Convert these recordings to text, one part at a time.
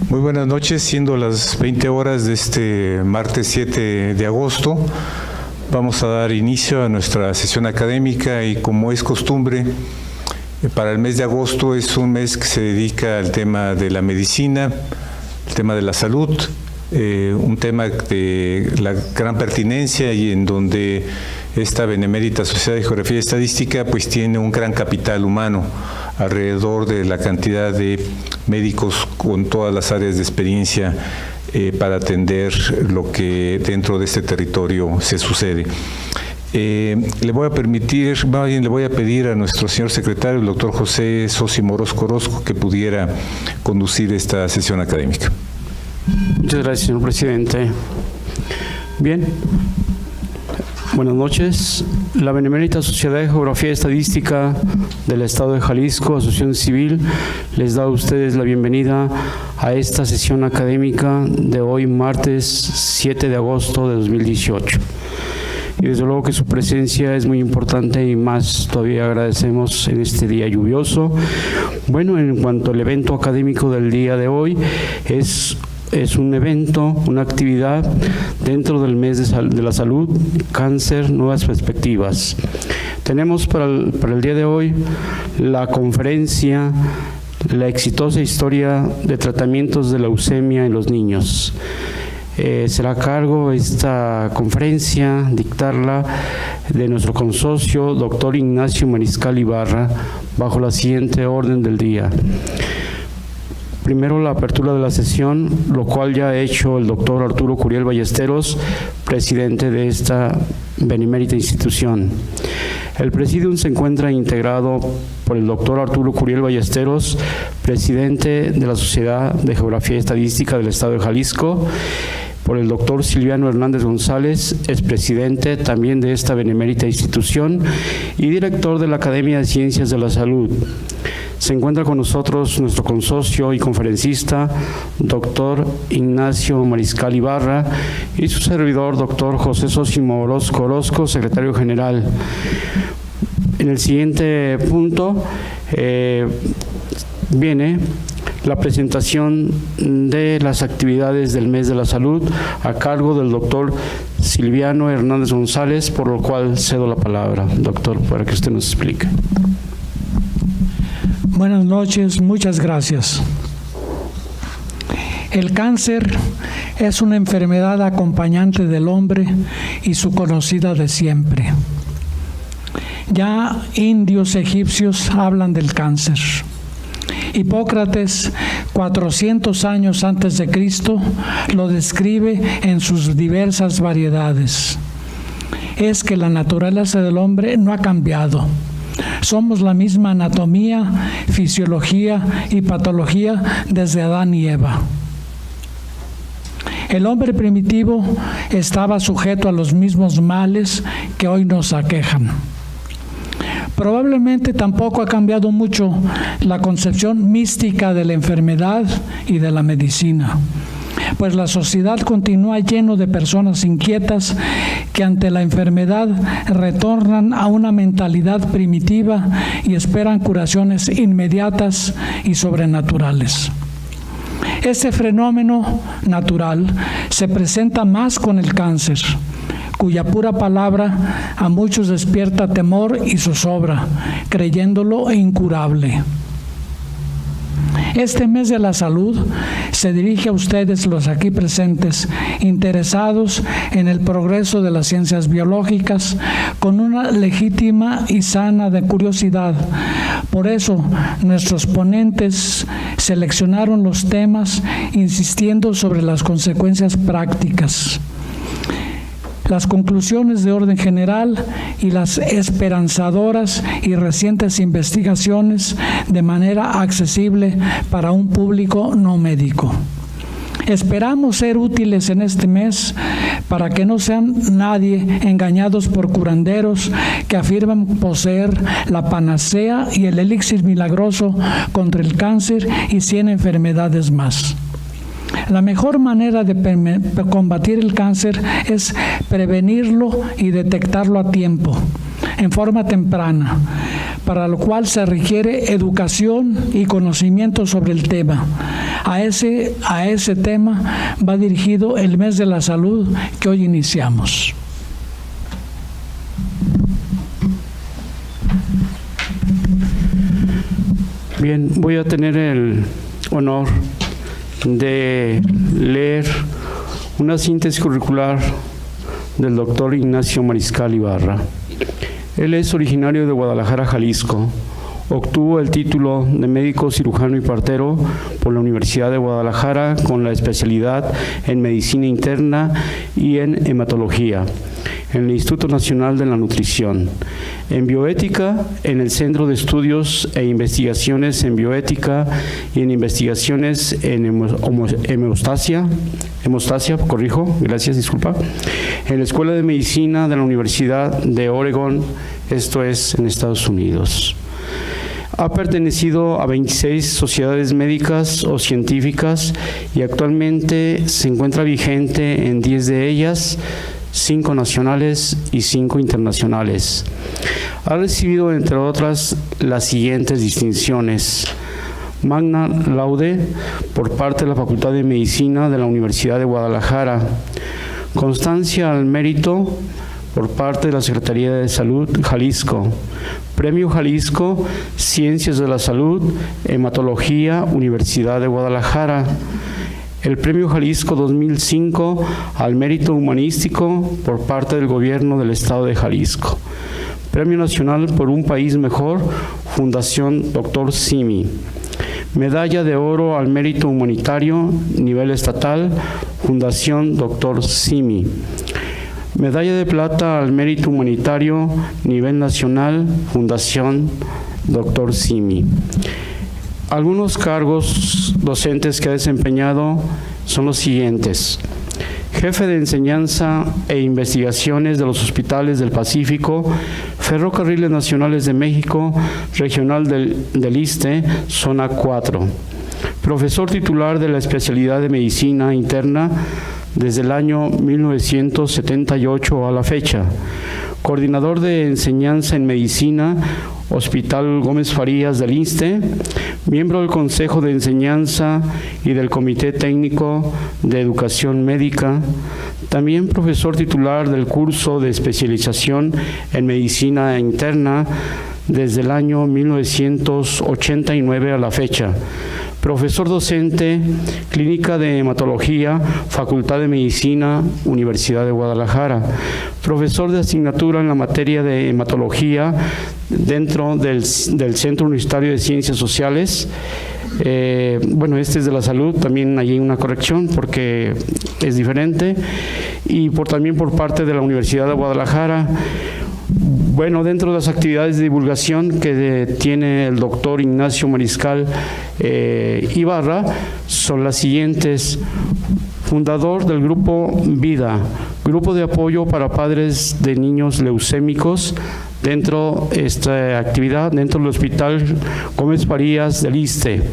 Muy buenas noches, siendo las 20 horas de este martes 7 de agosto, vamos a dar inicio a nuestra sesión académica y como es costumbre, para el mes de agosto es un mes que se dedica al tema de la medicina, el tema de la salud, un tema de la gran pertinencia y en donde esta benemérita Sociedad de Geografía y Estadística pues tiene un gran capital humano alrededor de la cantidad de médicos con todas las áreas de experiencia para atender lo que dentro de este territorio se sucede. Le voy a pedir a nuestro señor secretario, el doctor José Sosimo Orozco Orozco, que pudiera conducir esta sesión académica. Muchas gracias, señor presidente. Bien. Buenas noches. La Benemérita Sociedad de Geografía y Estadística del Estado de Jalisco, Asociación Civil, les da a ustedes la bienvenida a esta sesión académica de hoy, martes 7 de agosto de 2018. Y desde luego que su presencia es muy importante y más todavía agradecemos en este día lluvioso. Bueno, en cuanto al evento académico del día de hoy, es un evento, una actividad dentro del mes de la salud, cáncer, nuevas perspectivas. Tenemos para el día de hoy la conferencia, la exitosa historia de tratamientos de leucemia en los niños. Será a cargo esta conferencia, dictarla, de nuestro consocio, doctor Ignacio Mariscal Ibarra, bajo la siguiente orden del día. Primero la apertura de la sesión, lo cual ya ha hecho el doctor Arturo Curiel Ballesteros, presidente de esta benemérita institución. El presidium se encuentra integrado por el doctor Arturo Curiel Ballesteros, presidente de la Sociedad de Geografía y Estadística del Estado de Jalisco, por el doctor Silviano Hernández González, expresidente también de esta benemérita institución y director de la Academia de Ciencias de la Salud. Se encuentra con nosotros nuestro consocio y conferencista, doctor Ignacio Mariscal Ibarra, y su servidor, doctor José Sosimo Orozco Orozco, secretario general. En el siguiente punto viene la presentación de las actividades del mes de la salud a cargo del doctor Silviano Hernández González, por lo cual cedo la palabra, doctor, para que usted nos explique. Buenas noches, muchas gracias. El cáncer es una enfermedad acompañante del hombre y su conocida de siempre. Ya indios egipcios hablan del cáncer. Hipócrates, 400 años antes de Cristo, lo describe en sus diversas variedades. Es que la naturaleza del hombre no ha cambiado. Somos la misma anatomía, fisiología y patología desde Adán y Eva. El hombre primitivo estaba sujeto a los mismos males que hoy nos aquejan. Probablemente tampoco ha cambiado mucho la concepción mística de la enfermedad y de la medicina, pues la sociedad continúa lleno de personas inquietas que ante la enfermedad retornan a una mentalidad primitiva y esperan curaciones inmediatas y sobrenaturales. Este fenómeno natural se presenta más con el cáncer, cuya pura palabra a muchos despierta temor y zozobra, creyéndolo incurable. Este mes de la salud se dirige a ustedes, los aquí presentes, interesados en el progreso de las ciencias biológicas, con una legítima y sana de curiosidad. Por eso, nuestros ponentes seleccionaron los temas insistiendo sobre las consecuencias prácticas, las conclusiones de orden general y las esperanzadoras y recientes investigaciones de manera accesible para un público no médico. Esperamos ser útiles en este mes para que no sean nadie engañados por curanderos que afirman poseer la panacea y el elixir milagroso contra el cáncer y 100 enfermedades más. La mejor manera de combatir el cáncer es prevenirlo y detectarlo a tiempo, en forma temprana, para lo cual se requiere educación y conocimiento sobre el tema. A ese tema va dirigido el mes de la salud que hoy iniciamos. Bien, voy a tener el honor de leer una síntesis curricular del doctor Ignacio Mariscal Ibarra. Él es originario de Guadalajara, Jalisco. Obtuvo el título de médico cirujano y partero por la Universidad de Guadalajara con la especialidad en medicina interna y en hematología en el Instituto Nacional de la Nutrición, en bioética en el Centro de Estudios e Investigaciones en Bioética y en Investigaciones en Hemostasia, en la Escuela de Medicina de la Universidad de Oregon, esto es en Estados Unidos. Ha pertenecido a 26 sociedades médicas o científicas y actualmente se encuentra vigente en 10 de ellas, 5 nacionales y 5 internacionales. Ha recibido, entre otras, las siguientes distinciones: Magna Laude por parte de la Facultad de Medicina de la Universidad de Guadalajara, Constancia al Mérito por parte de la Secretaría de Salud Jalisco, Premio Jalisco Ciencias de la Salud, Hematología, Universidad de Guadalajara, el Premio Jalisco 2005 al Mérito Humanístico por parte del Gobierno del Estado de Jalisco, Premio Nacional por un País Mejor, Fundación Dr. Simi, Medalla de Oro al Mérito Humanitario, nivel estatal, Fundación Dr. Simi, Medalla de Plata al Mérito Humanitario, nivel nacional, Fundación Dr. Simi. Algunos cargos docentes que ha desempeñado son los siguientes: Jefe de Enseñanza e Investigaciones de los Hospitales del Pacífico, Ferrocarriles Nacionales de México, Regional del ISSSTE, Zona 4. Profesor titular de la especialidad de Medicina Interna desde el año 1978 a la fecha. Coordinador de Enseñanza en Medicina, Hospital Gómez Farías del ISSSTE, miembro del Consejo de Enseñanza y del Comité Técnico de Educación Médica, también profesor titular del curso de especialización en Medicina Interna desde el año 1989 a la fecha. Profesor docente, Clínica de Hematología, Facultad de Medicina, Universidad de Guadalajara. Profesor de asignatura en la materia de hematología dentro del Centro Universitario de Ciencias Sociales. Este es de la salud, también hay una corrección porque es diferente. Y también por parte de la Universidad de Guadalajara. Dentro de las actividades de divulgación que tiene el doctor Ignacio Mariscal Ibarra son las siguientes: fundador del Grupo Vida, Grupo de Apoyo para Padres de Niños Leucémicos, dentro de esta actividad, dentro del Hospital Gómez Farías del ISSSTE.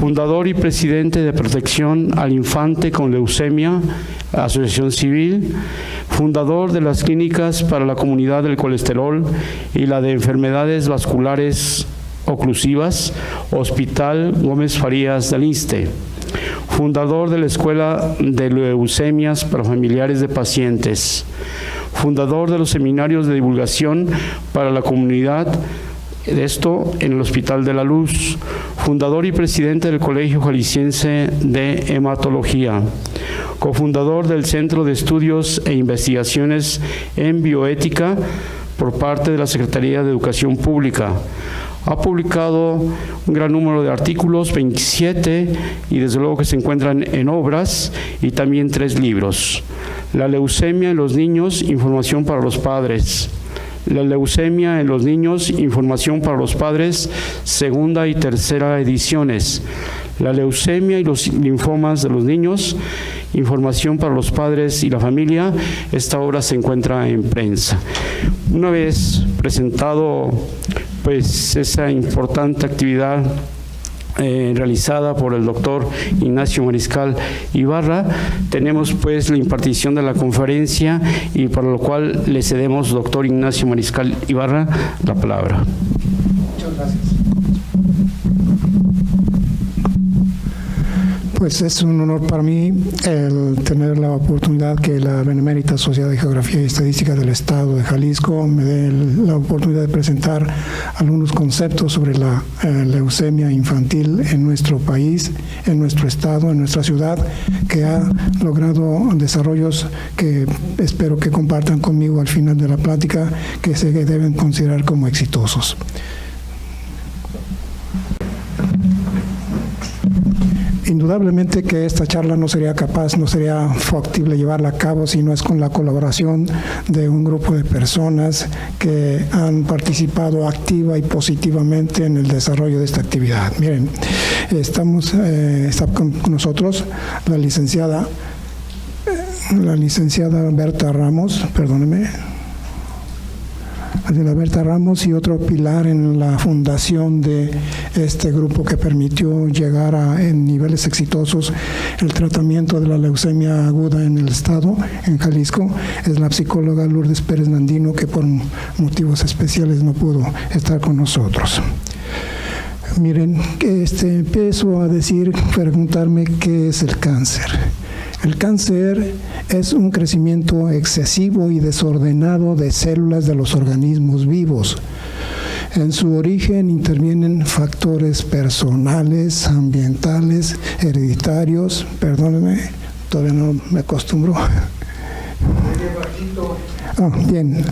Fundador y presidente de Protección al Infante con Leucemia, Asociación Civil. Fundador de las Clínicas para la Comunidad del Colesterol y la de Enfermedades Vasculares Oclusivas, Hospital Gómez Farías del ISSSTE. Fundador de la Escuela de Leucemias para Familiares de Pacientes. Fundador de los Seminarios de Divulgación para la Comunidad, esto en el Hospital de la Luz. Fundador y presidente del Colegio Jalisciense de Hematología. Cofundador del Centro de Estudios e Investigaciones en Bioética por parte de la Secretaría de Educación Pública. Ha publicado un gran número de artículos, 27, y desde luego que se encuentran en obras, y también 3 libros. La leucemia en los niños, información para los padres. La leucemia en los niños, información para los padres, segunda y tercera ediciones. La leucemia y los linfomas de los niños, información para los padres y la familia. Esta obra se encuentra en prensa. Una vez presentado esa importante actividad realizada por el doctor Ignacio Mariscal Ibarra, tenemos la impartición de la conferencia, y para lo cual le cedemos, doctor Ignacio Mariscal Ibarra, la palabra. Gracias. Pues es un honor para mí el tener la oportunidad que la Benemérita Sociedad de Geografía y Estadística del Estado de Jalisco me dé la oportunidad de presentar algunos conceptos sobre la leucemia infantil en nuestro país, en nuestro estado, en nuestra ciudad, que ha logrado desarrollos que espero que compartan conmigo al final de la plática, que se deben considerar como exitosos. Indudablemente que esta charla no sería factible llevarla a cabo si no es con la colaboración de un grupo de personas que han participado activa y positivamente en el desarrollo de esta actividad. Miren, está con nosotros la licenciada Berta Ramos, Berta Ramos, y otro pilar en la fundación de este grupo que permitió llegar en niveles exitosos el tratamiento de la leucemia aguda en el estado, en Jalisco, es la psicóloga Lourdes Pérez Nandino, que por motivos especiales no pudo estar con nosotros. Miren, empiezo a preguntarme qué es el cáncer. El cáncer es un crecimiento excesivo y desordenado de células de los organismos vivos. En su origen intervienen factores personales, ambientales, hereditarios. Perdónenme, todavía no me acostumbro. Bien.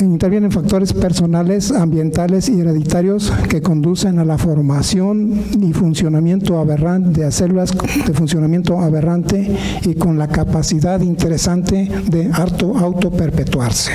Intervienen factores personales, ambientales y hereditarios que conducen a la formación y funcionamiento aberrante de células de funcionamiento aberrante y con la capacidad interesante de autoperpetuarse.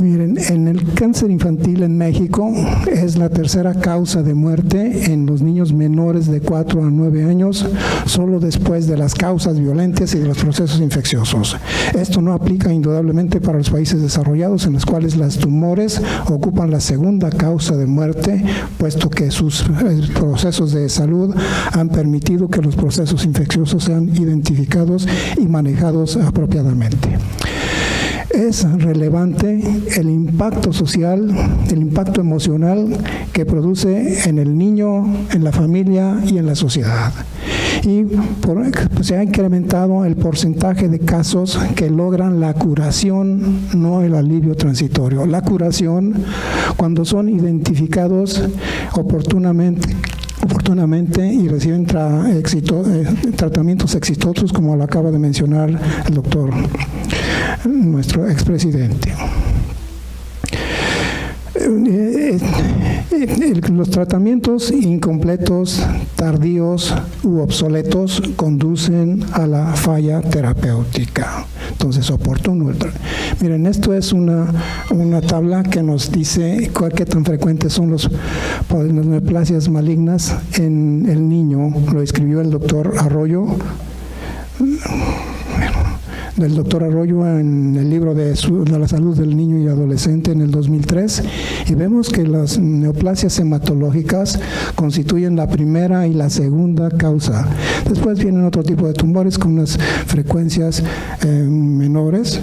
Miren, en el cáncer infantil en México es la tercera causa de muerte en los niños menores de 4 a 9 años, solo después de las causas violentas y de los procesos infecciosos. Esto no aplica indudablemente para los países desarrollados, en los cuales los tumores ocupan la segunda causa de muerte, puesto que sus procesos de salud han permitido que los procesos infecciosos sean identificados y manejados apropiadamente. Es relevante el impacto social, el impacto emocional que produce en el niño, en la familia y en la sociedad. Y se ha incrementado el porcentaje de casos que logran la curación, no el alivio transitorio. La curación, cuando son identificados oportunamente y reciben tratamientos exitosos, como lo acaba de mencionar el doctor, nuestro expresidente. Los tratamientos incompletos, tardíos u obsoletos conducen a la falla terapéutica. Entonces, oportuno. Miren, esto es una tabla que nos dice qué tan frecuentes son las neoplasias malignas en el niño. Lo escribió el doctor Arroyo. Del doctor Arroyo en el libro de la salud del niño y adolescente en el 2003, y vemos que las neoplasias hematológicas constituyen la primera y la segunda causa. Después vienen otro tipo de tumores con unas frecuencias menores,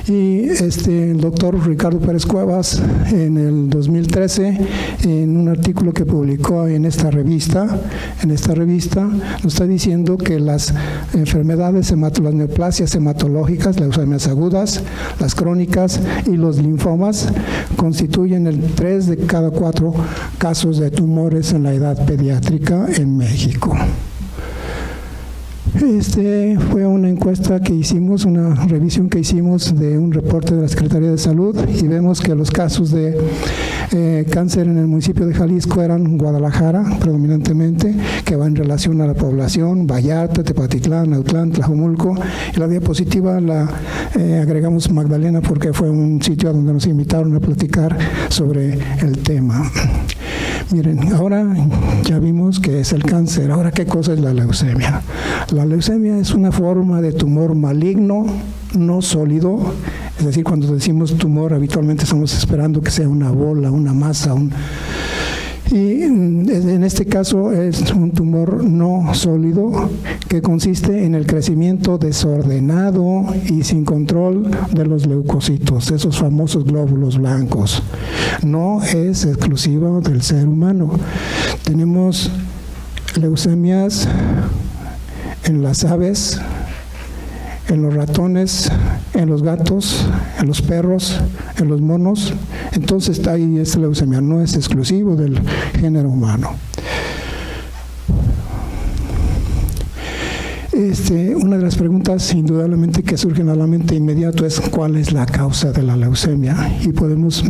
y el doctor Ricardo Pérez Cuevas en el 2013, en un artículo que publicó en esta revista nos está diciendo que las enfermedades, las neoplasias hematológicas, las leucemias agudas, las crónicas y los linfomas constituyen el 3 de cada 4 casos de tumores en la edad pediátrica en México. Fue una encuesta que hicimos, una revisión que hicimos de un reporte de la Secretaría de Salud, y vemos que los casos de cáncer en el municipio de Jalisco eran Guadalajara predominantemente, que va en relación a la población, Vallarta, Tepatitlán, Autlán, Tlajomulco, y la diapositiva la agregamos Magdalena porque fue un sitio a donde nos invitaron a platicar sobre el tema. Miren, ahora ya vimos que es el cáncer. Ahora, ¿qué cosa es la leucemia? La leucemia es una forma de tumor maligno, no sólido. Es decir, cuando decimos tumor, habitualmente estamos esperando que sea una bola, una masa, Y en este caso es un tumor no sólido que consiste en el crecimiento desordenado y sin control de los leucocitos, esos famosos glóbulos blancos. No es exclusivo del ser humano. Tenemos leucemias en las aves, en los ratones, en los gatos, en los perros, en los monos. Entonces ahí esta leucemia no es exclusivo del género humano. Una de las preguntas indudablemente que surgen a la mente inmediato es ¿cuál es la causa de la leucemia? Y podemos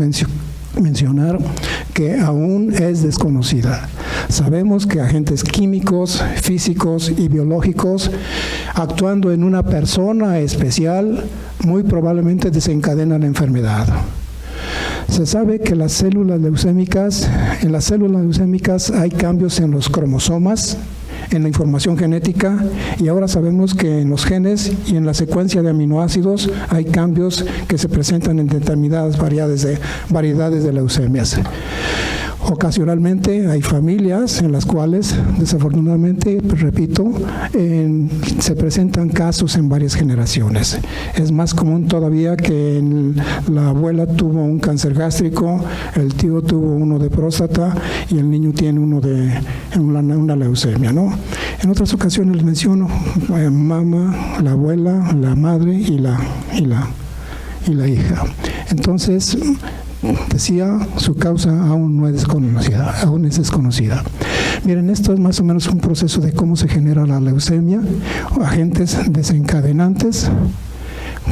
mencionar que aún es desconocida. Sabemos que agentes químicos, físicos y biológicos actuando en una persona especial muy probablemente desencadenan la enfermedad. Se sabe que en las células leucémicas hay cambios en los cromosomas, en la información genética, y ahora sabemos que en los genes y en la secuencia de aminoácidos hay cambios que se presentan en determinadas variedades de leucemias. Ocasionalmente hay familias en las cuales, desafortunadamente, repito, se presentan casos en varias generaciones. Es más común todavía que la abuela tuvo un cáncer gástrico, el tío tuvo uno de próstata y el niño tiene una leucemia, ¿no? En otras ocasiones les menciono mamá, la abuela, la madre y la hija. Entonces, decía, su causa aún es desconocida. Miren, esto es más o menos un proceso de cómo se genera la leucemia. Agentes desencadenantes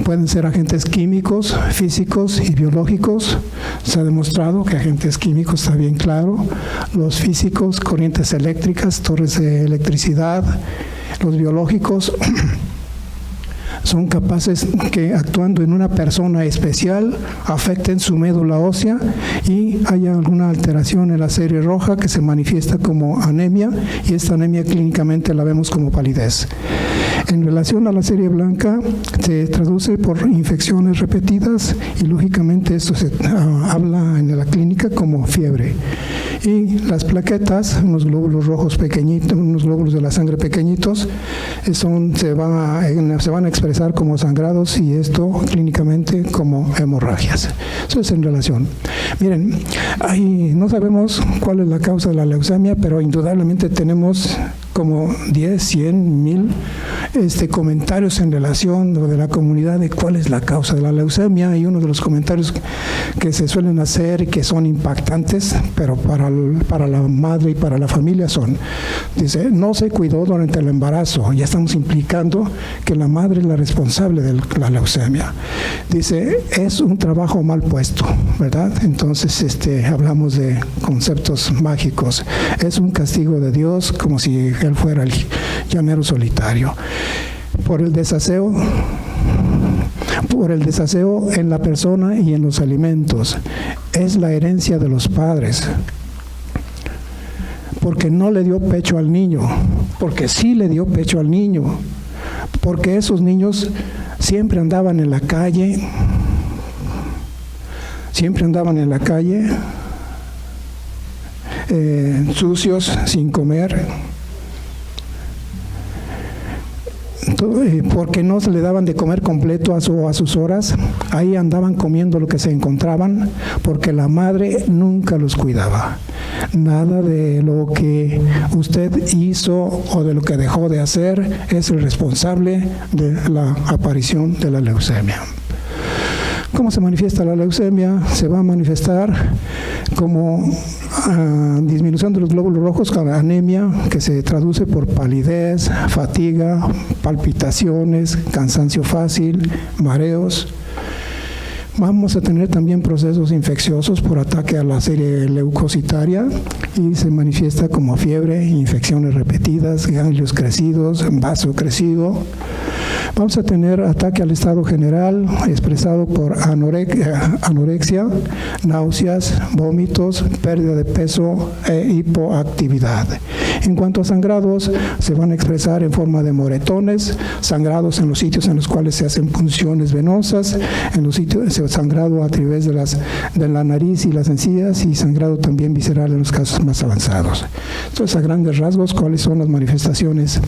pueden ser agentes químicos, físicos y biológicos. Se ha demostrado que agentes químicos está bien claro. Los físicos, corrientes eléctricas, torres de electricidad. Los biológicos son capaces que actuando en una persona especial afecten su médula ósea y haya alguna alteración en la serie roja que se manifiesta como anemia, y esta anemia clínicamente la vemos como palidez. En relación a la serie blanca, se traduce por infecciones repetidas y lógicamente esto se habla en la clínica como fiebre. Y las plaquetas, unos glóbulos rojos pequeñitos, unos glóbulos de la sangre pequeñitos, se van a expresar como sangrados, y esto clínicamente como hemorragias. Eso es en relación. Miren, no sabemos cuál es la causa de la leucemia, pero indudablemente tenemos como 10, 100, 1000 comentarios en relación de la comunidad de cuál es la causa de la leucemia, y uno de los comentarios que se suelen hacer y que son impactantes, pero para la madre y para la familia dice, no se cuidó durante el embarazo. Ya estamos implicando que la madre es la responsable de la leucemia. Dice, es un trabajo mal puesto, ¿verdad? Entonces hablamos de conceptos mágicos. Es un castigo de Dios, como si él fuera el llanero solitario. Por el desaseo en la persona y en los alimentos. Es la herencia de los padres. Porque no le dio pecho al niño, porque sí le dio pecho al niño, porque esos niños siempre andaban en la calle, sucios, sin comer, porque no se le daban de comer completo a sus horas. Ahí andaban comiendo lo que se encontraban, porque la madre nunca los cuidaba. Nada de lo que usted hizo o de lo que dejó de hacer es el responsable de la aparición de la leucemia. ¿Cómo se manifiesta la leucemia? Se va a manifestar como disminución de los glóbulos rojos con anemia, que se traduce por palidez, fatiga, palpitaciones, cansancio fácil, mareos. Vamos a tener también procesos infecciosos por ataque a la serie leucocitaria, y se manifiesta como fiebre, infecciones repetidas, ganglios crecidos, vaso crecido. Vamos a tener ataque al estado general expresado por anorexia, náuseas, vómitos, pérdida de peso e hipoactividad. En cuanto a sangrados, se van a expresar en forma de moretones, sangrados en los sitios en los cuales se hacen punciones venosas, en los sitios sangrado a través de la nariz y las encías, y sangrado también visceral en los casos más avanzados. Entonces, a grandes rasgos, ¿cuáles son las manifestaciones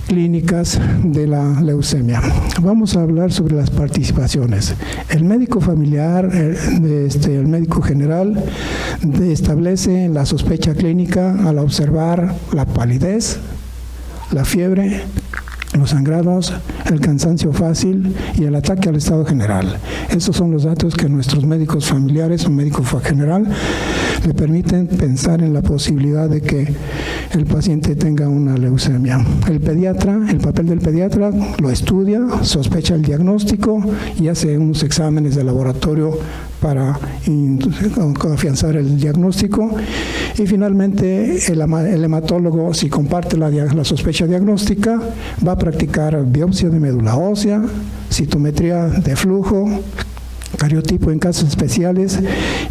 clínicas de la leucemia? Vamos a hablar sobre las participaciones. El médico familiar, el médico general, establece la sospecha clínica al observar la palidez, la fiebre, los sangrados, el cansancio fácil y el ataque al estado general. Estos son los datos que nuestros médicos familiares o médico general le permiten pensar en la posibilidad de que el paciente tenga una leucemia. El papel del pediatra lo estudia, sospecha el diagnóstico y hace unos exámenes de laboratorio para afianzar el diagnóstico, y finalmente el hematólogo, si comparte la sospecha diagnóstica, va a practicar biopsia de médula ósea, citometría de flujo, cariotipo en casos especiales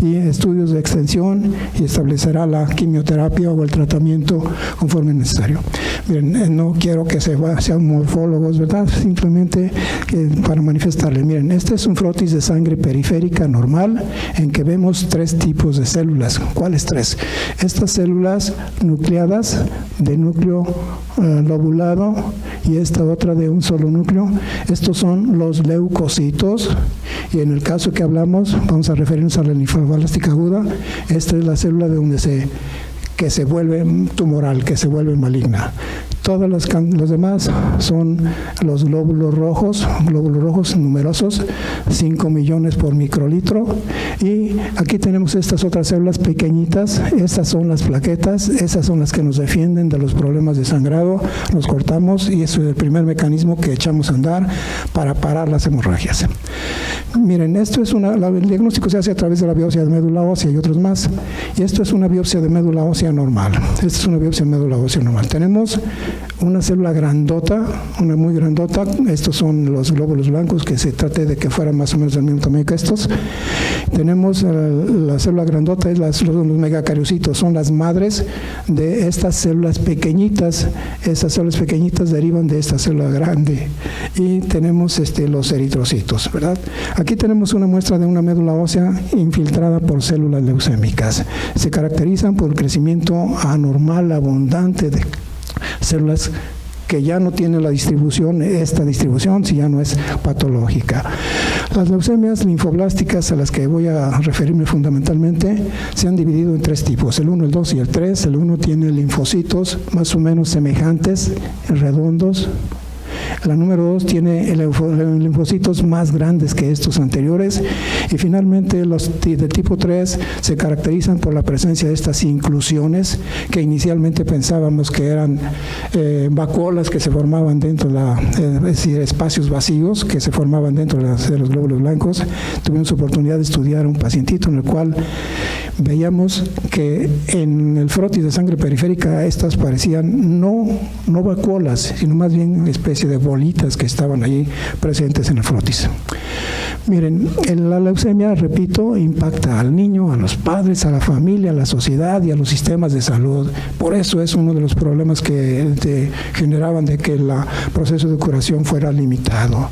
y estudios de extensión, y establecerá la quimioterapia o el tratamiento conforme necesario. Miren, no quiero que sean morfólogos, ¿verdad? Simplemente para manifestarle. Miren, este es un frotis de sangre periférica normal en que vemos 3 tipos de células. ¿Cuáles 3? Estas células nucleadas de núcleo lobulado y esta otra de un solo núcleo. Estos son los leucocitos, y en el caso que hablamos vamos a referirnos a la linfoblástica aguda. Esta es la célula de donde que se vuelve tumoral, que se vuelve maligna. Todos los demás son los glóbulos rojos numerosos, 5 millones por microlitro. Y aquí tenemos estas otras células pequeñitas, estas son las plaquetas, esas son las que nos defienden de los problemas de sangrado. Nos cortamos y eso es el primer mecanismo que echamos a andar para parar las hemorragias. Miren, esto es el diagnóstico se hace a través de la biopsia de médula ósea y otros más. Y esto es una biopsia de médula ósea normal. Esta es una biopsia de médula ósea normal. Tenemos una célula grandota, una muy grandota. Estos son los glóbulos blancos, que se trate de que fueran más o menos del mismo tamaño que estos. Tenemos la célula grandota, los megacariocitos, son las madres de estas células pequeñitas. Estas células pequeñitas derivan de esta célula grande. Y tenemos los eritrocitos, ¿verdad? Aquí tenemos una muestra de una médula ósea infiltrada por células leucémicas. Se caracterizan por el crecimiento anormal, abundante de células que ya no tienen esta distribución, si ya no es patológica. Las leucemias linfoblásticas, a las que voy a referirme fundamentalmente, se han dividido en 3 tipos, el 1, el 2 y el 3. El 1 tiene linfocitos más o menos semejantes, redondos. La número 2 tiene linfocitos más grandes que estos anteriores, y finalmente los de tipo 3 se caracterizan por la presencia de estas inclusiones que inicialmente pensábamos que eran vacuolas que se formaban dentro es decir, espacios vacíos que se formaban dentro de los glóbulos blancos. Tuvimos oportunidad de estudiar a un pacientito en el cual veíamos que en el frotis de sangre periférica estas parecían no vacuolas, sino más bien especie de bolitas que estaban allí presentes en el frotis. Miren, la leucemia, repito, impacta al niño, a los padres, a la familia, a la sociedad y a los sistemas de salud. Por eso es uno de los problemas que generaban de que el proceso de curación fuera limitado.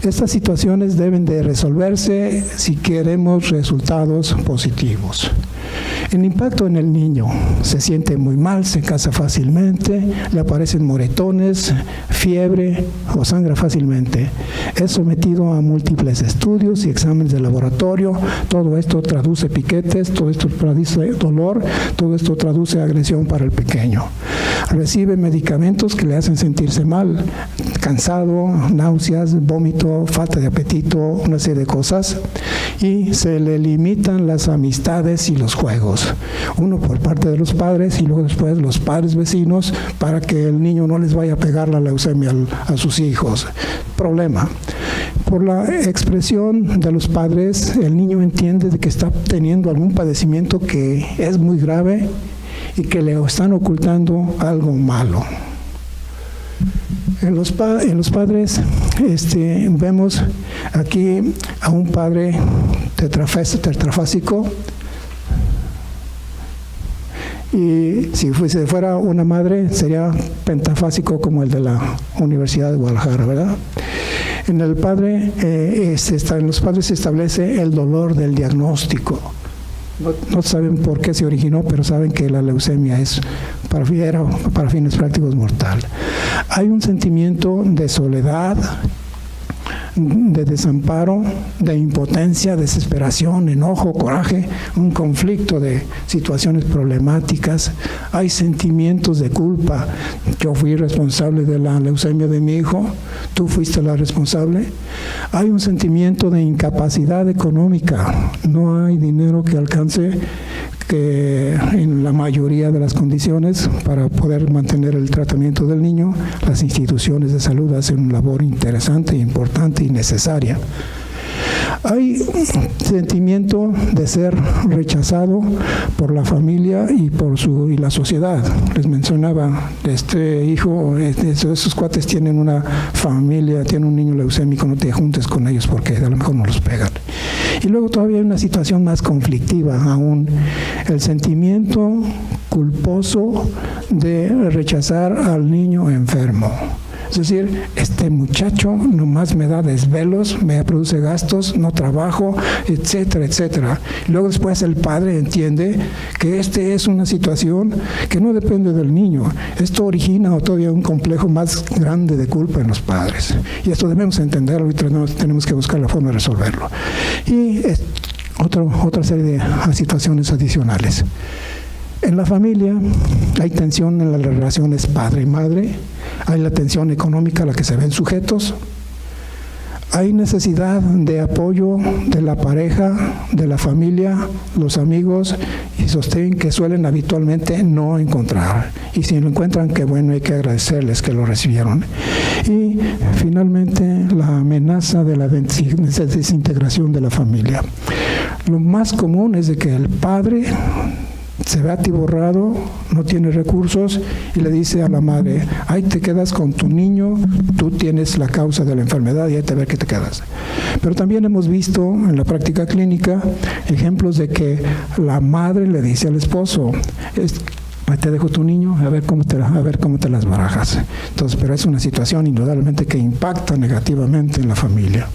Estas situaciones deben de resolverse si queremos resultados positivos. El impacto en el niño: se siente muy mal, se cansa fácilmente, le aparecen moretones, fiebre o sangra fácilmente. Es sometido a múltiples estudios y exámenes de laboratorio. Todo esto traduce piquetes, todo esto traduce dolor, todo esto traduce agresión para el pequeño. Recibe medicamentos que le hacen sentirse mal, cansado, náuseas, vómito, falta de apetito, una serie de cosas, y se le limitan las amistades y los juegos. Uno por parte de los padres y luego después los padres vecinos, para que el niño no les vaya a pegar la leucemia a sus hijos. Problema. Por la expresión de los padres, el niño entiende de que está teniendo algún padecimiento que es muy grave y que le están ocultando algo malo. En los padres vemos aquí a un padre tetrafásico, Y si fuera una madre, sería pentafásico como el de la Universidad de Guadalajara, ¿verdad? En el padre, en los padres se establece el dolor del diagnóstico. No saben por qué se originó, pero saben que la leucemia era para fines prácticos mortal. Hay un sentimiento de soledad, de desamparo, de impotencia, desesperación, enojo, coraje, un conflicto de situaciones problemáticas. Hay sentimientos de culpa. Yo fui responsable de la leucemia de mi hijo, tú fuiste la responsable. Hay un sentimiento de incapacidad económica. No hay dinero que alcance que en la mayoría de las condiciones para poder mantener el tratamiento del niño. Las instituciones de salud hacen una labor interesante, importante y necesaria. Hay sentimiento de ser rechazado por la familia y por la sociedad. Les mencionaba, este hijo, esos cuates tienen una familia, tienen un niño leucémico, no te juntes con ellos porque a lo mejor no los pegan. Y luego todavía hay una situación más conflictiva aún, el sentimiento culposo de rechazar al niño enfermo. Es decir, este muchacho nomás me da desvelos, me produce gastos, no trabajo, etcétera, etcétera. Luego después el padre entiende que es una situación que no depende del niño. Esto origina todavía un complejo más grande de culpa en los padres. Y esto debemos entenderlo y tenemos que buscar la forma de resolverlo. Y otra serie de situaciones adicionales. En la familia hay tensión en las relaciones padre y madre, hay la tensión económica a la que se ven sujetos, hay necesidad de apoyo de la pareja, de la familia, los amigos y sostén que suelen habitualmente no encontrar. Y si lo encuentran, qué bueno, hay que agradecerles que lo recibieron. Y finalmente la amenaza de la desintegración de la familia. Lo más común es de que el padre se ve atiborrado, no tiene recursos y le dice a la madre, ahí te quedas con tu niño, tú tienes la causa de la enfermedad y ahí te ve que te quedas. Pero también hemos visto en la práctica clínica ejemplos de que la madre le dice al esposo, te dejo tu niño, a ver cómo te las barajas. Entonces, pero es una situación indudablemente que impacta negativamente en la familia.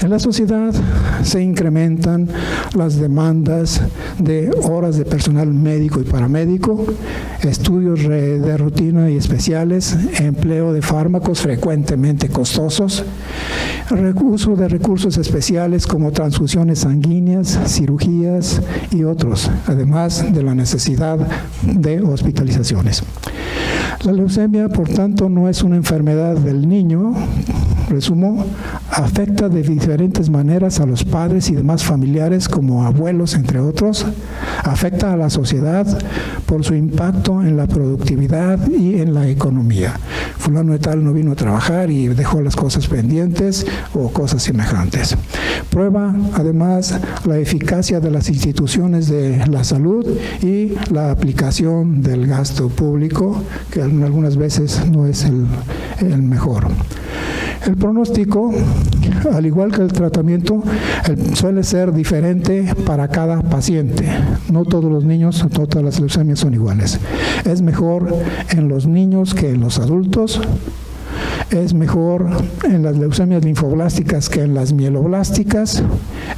En la sociedad se incrementan las demandas de horas de personal médico y paramédico, estudios de rutina y especiales, empleo de fármacos frecuentemente costosos, uso de recursos especiales como transfusiones sanguíneas, cirugías y otros, además de la necesidad de hospitalizaciones. La leucemia, por tanto, no es una enfermedad del niño, resumo, afecta de diferentes maneras a los padres y demás familiares como abuelos, entre otros, afecta a la sociedad por su impacto en la productividad y en la economía. Fulano de tal no vino a trabajar y dejó las cosas pendientes o cosas semejantes. Prueba, además, la eficacia de las instituciones de la salud y la aplicación del gasto público, que algunas veces no es el mejor. El pronóstico, al igual que el tratamiento, suele ser diferente para cada paciente. No todos los niños, no todas las leucemias son iguales. Es mejor en los niños que en los adultos. Es mejor en las leucemias linfoblásticas que en las mieloblásticas.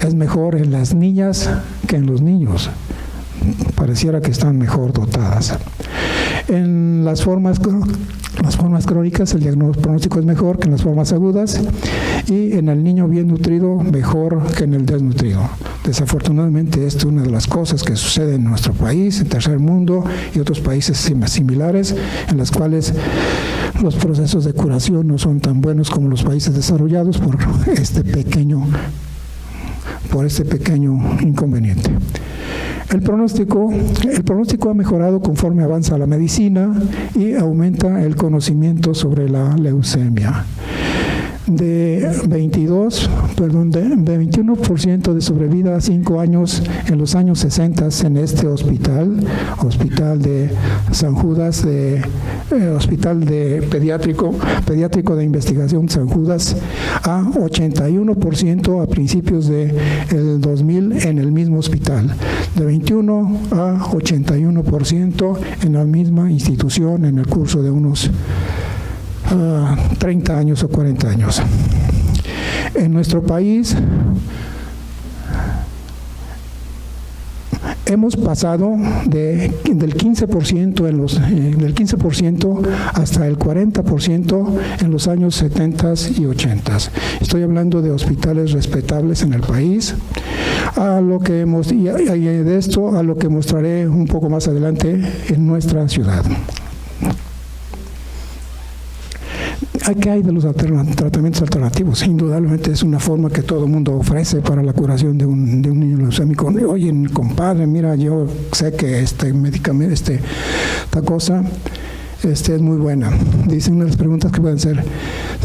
Es mejor en las niñas que en los niños. Pareciera que están mejor dotadas. En las formas crónicas el pronóstico es mejor que en las formas agudas y en el niño bien nutrido mejor que en el desnutrido. Desafortunadamente esta es una de las cosas que sucede en nuestro país, en tercer mundo y otros países similares en las cuales los procesos de curación no son tan buenos como los países desarrollados por este pequeño inconveniente. El pronóstico ha mejorado conforme avanza la medicina y aumenta el conocimiento sobre la leucemia. de 21% de sobrevida a 5 años en los años 60 en este hospital de San Judas, hospital de pediátrico de investigación San Judas, a 81% a principios del 2000 en el mismo hospital, de 21 a 81% en la misma institución en el curso de unos 30 años o 40 años. En nuestro país hemos pasado del 15% del 15% hasta el 40% en los años 70 y 80. Estoy hablando de hospitales respetables en el país. A lo que mostraré un poco más adelante en nuestra ciudad. ¿Qué hay de los tratamientos alternativos? Indudablemente es una forma que todo el mundo ofrece para la curación de un niño leucémico. Oye, compadre, mira, yo sé que este medicamento, esta cosa, es muy buena. Dice una de las preguntas que pueden ser,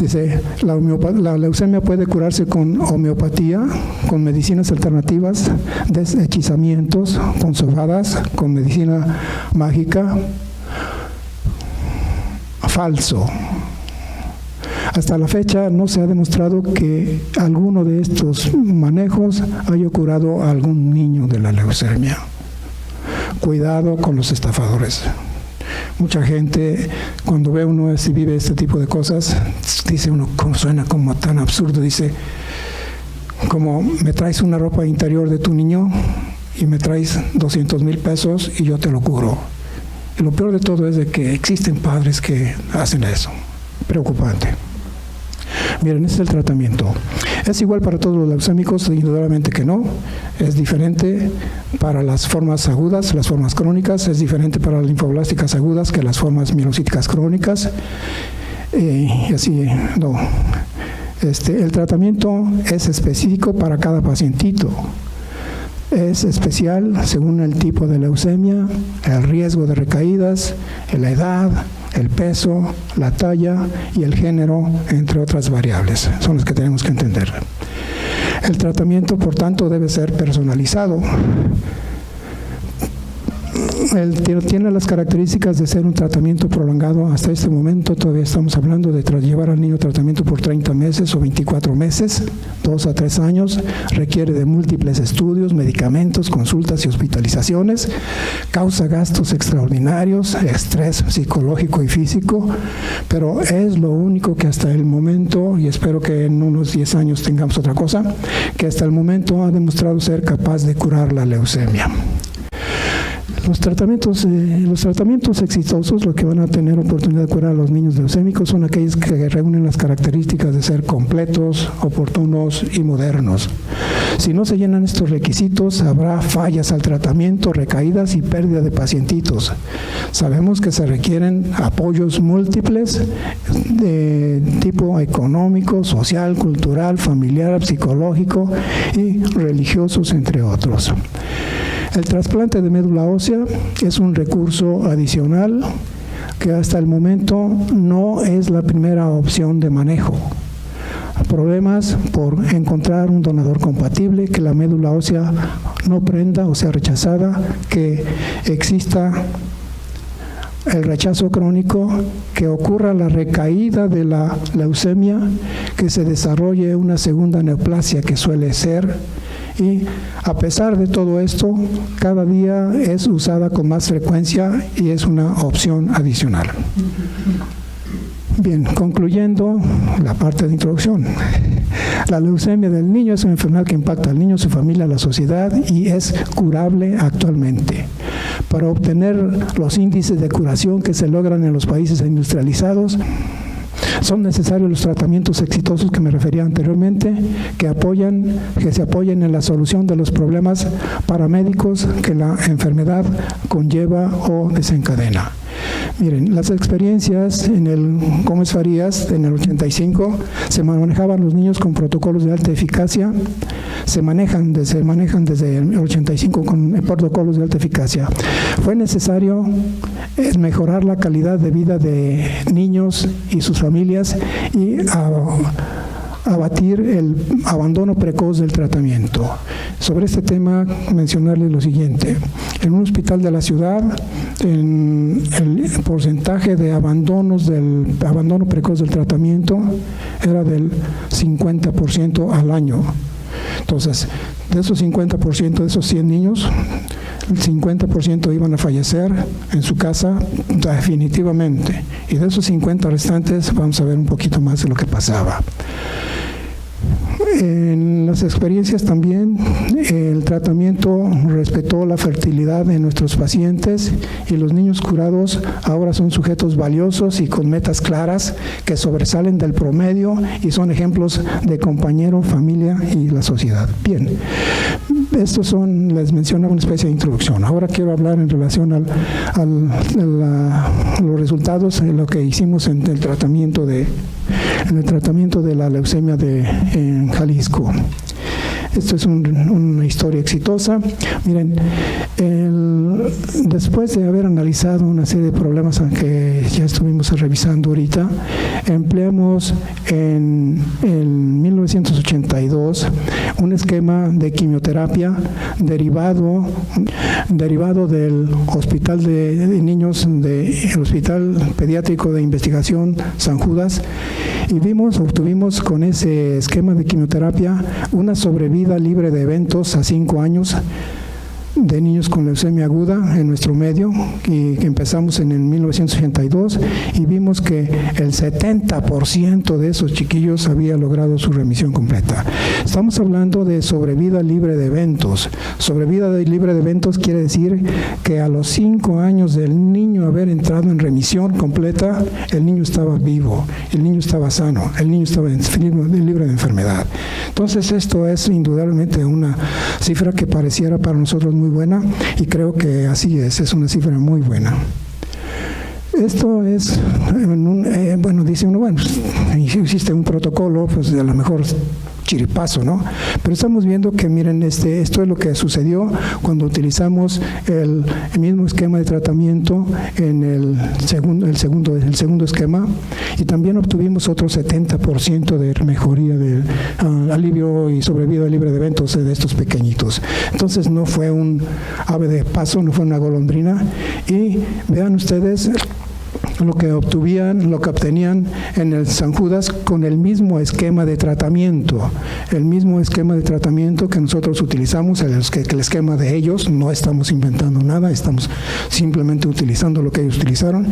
dice, la leucemia puede curarse con homeopatía, con medicinas alternativas, deshechizamientos, con sobadas, con medicina mágica. Falso. Hasta la fecha no se ha demostrado que alguno de estos manejos haya curado a algún niño de la leucemia. Cuidado con los estafadores. Mucha gente, cuando ve uno y vive este tipo de cosas, dice uno, suena como tan absurdo, dice, como me traes una ropa interior de tu niño y me traes 200,000 pesos y yo te lo curo. Y lo peor de todo es de que existen padres que hacen eso. Preocupante. Miren, este es el tratamiento. ¿Es igual para todos los leucémicos? Indudablemente que no. Es diferente para las formas agudas, las formas crónicas. Es diferente para las linfoblásticas agudas que las formas mielocíticas crónicas. Y así, no. El tratamiento es específico para cada pacientito. Es especial según el tipo de leucemia, el riesgo de recaídas, la edad, el peso, la talla y el género, entre otras variables. Son las que tenemos que entender. El tratamiento, por tanto, debe ser personalizado. Tiene las características de ser un tratamiento prolongado. Hasta este momento todavía estamos hablando de llevar al niño tratamiento por 30 meses o 24 meses, 2 a 3 años. Requiere de múltiples estudios, medicamentos, consultas y hospitalizaciones. Causa gastos extraordinarios, estrés psicológico y físico, pero es lo único que hasta el momento, y espero que en unos 10 años tengamos otra cosa, que hasta el momento ha demostrado ser capaz de curar la leucemia. Los tratamientos exitosos, los que van a tener oportunidad de curar a los niños leucémicos, son aquellos que reúnen las características de ser completos, oportunos y modernos. Si no se llenan estos requisitos, habrá fallas al tratamiento, recaídas y pérdida de pacientitos. Sabemos que se requieren apoyos múltiples de tipo económico, social, cultural, familiar, psicológico y religiosos, entre otros. El trasplante de médula ósea es un recurso adicional que hasta el momento no es la primera opción de manejo. Problemas por encontrar un donador compatible, que la médula ósea no prenda o sea rechazada, que exista el rechazo crónico, que ocurra la recaída de la leucemia, que se desarrolle una segunda neoplasia que suele ser. Y a pesar de todo esto, cada día es usada con más frecuencia y es una opción adicional. Bien, concluyendo la parte de introducción. La leucemia del niño es una enfermedad que impacta al niño, su familia, a la sociedad y es curable actualmente. Para obtener los índices de curación que se logran en los países industrializados, son necesarios los tratamientos exitosos que me refería anteriormente, que se apoyen en la solución de los problemas paramédicos que la enfermedad conlleva o desencadena. Miren, las experiencias en el Gómez Farías, en el 85, se manejaban los niños con protocolos de alta eficacia, se manejan desde el 85 con protocolos de alta eficacia. Fue necesario mejorar la calidad de vida de niños y sus familias y abatir el abandono precoz del tratamiento. Sobre este tema, mencionarles lo siguiente. En un hospital de la ciudad, el porcentaje de abandono precoz del tratamiento era del 50% al año. Entonces, de esos 50%, de esos 100 niños, el 50% iban a fallecer en su casa definitivamente. Y de esos 50 restantes vamos a ver un poquito más de lo que pasaba. En las experiencias también, el tratamiento respetó la fertilidad de nuestros pacientes y los niños curados ahora son sujetos valiosos y con metas claras que sobresalen del promedio y son ejemplos de compañero, familia y la sociedad. Bien, estos son, les mencionaba, una especie de introducción. Ahora quiero hablar en relación a los resultados de lo que hicimos en el tratamiento de la leucemia en Jalisco. Esto es una historia exitosa. Miren, después de haber analizado una serie de problemas que ya estuvimos revisando ahorita, empleamos en 1982 un esquema de quimioterapia derivado del Hospital de Niños, el Hospital Pediátrico de Investigación San Judas, y obtuvimos con ese esquema de quimioterapia una sobrevida libre de eventos a 5 años de niños con leucemia aguda en nuestro medio, y que empezamos en el 1982 y vimos que el 70% de esos chiquillos había logrado su remisión completa. Estamos hablando de sobrevida libre de eventos. Sobrevida libre de eventos quiere decir que a los 5 años del niño haber entrado en remisión completa, el niño estaba vivo, el niño estaba sano, el niño estaba libre de enfermedad. Entonces esto es indudablemente una cifra que pareciera para nosotros muy buena, y creo que así es una cifra muy buena. Esto es, dice uno, existe un protocolo, pues a lo mejor chiripazo, ¿no? Pero estamos viendo que, miren, esto es lo que sucedió cuando utilizamos el mismo esquema de tratamiento en el segundo esquema, y también obtuvimos otro 70% de mejoría de alivio y sobrevida libre de eventos de estos pequeñitos. Entonces no fue un ave de paso, no fue una golondrina, y vean ustedes lo que obtenían en el San Judas con el mismo esquema de tratamiento, que nosotros utilizamos, el esquema de ellos. No estamos inventando nada, estamos simplemente utilizando lo que ellos utilizaron,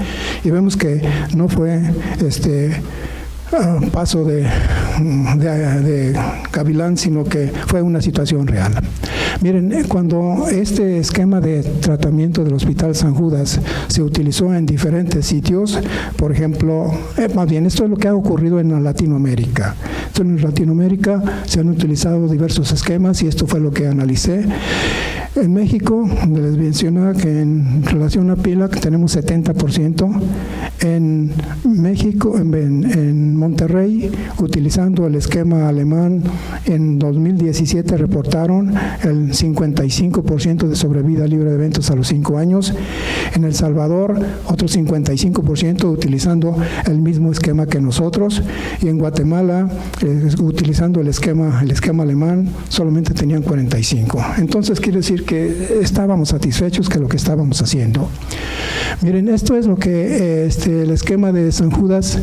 y vemos que no fue paso de gavilán, sino que fue una situación real. Miren, cuando este esquema de tratamiento del Hospital San Judas se utilizó en diferentes sitios, por ejemplo, esto es lo que ha ocurrido en Latinoamérica. En Latinoamérica se han utilizado diversos esquemas, y esto fue lo que analicé. En México, les mencionaba que en relación a PILAC tenemos 70%. En México, en Monterrey, utilizando el esquema alemán, en 2017 reportaron el 55% de sobrevida libre de eventos a los 5 años. En El Salvador, otro 55% utilizando el mismo esquema que nosotros. Y en Guatemala, utilizando el esquema alemán, solamente tenían 45%. Entonces quiere decir que estábamos satisfechos con lo que estábamos haciendo. Miren, esto es lo que el esquema de San Judas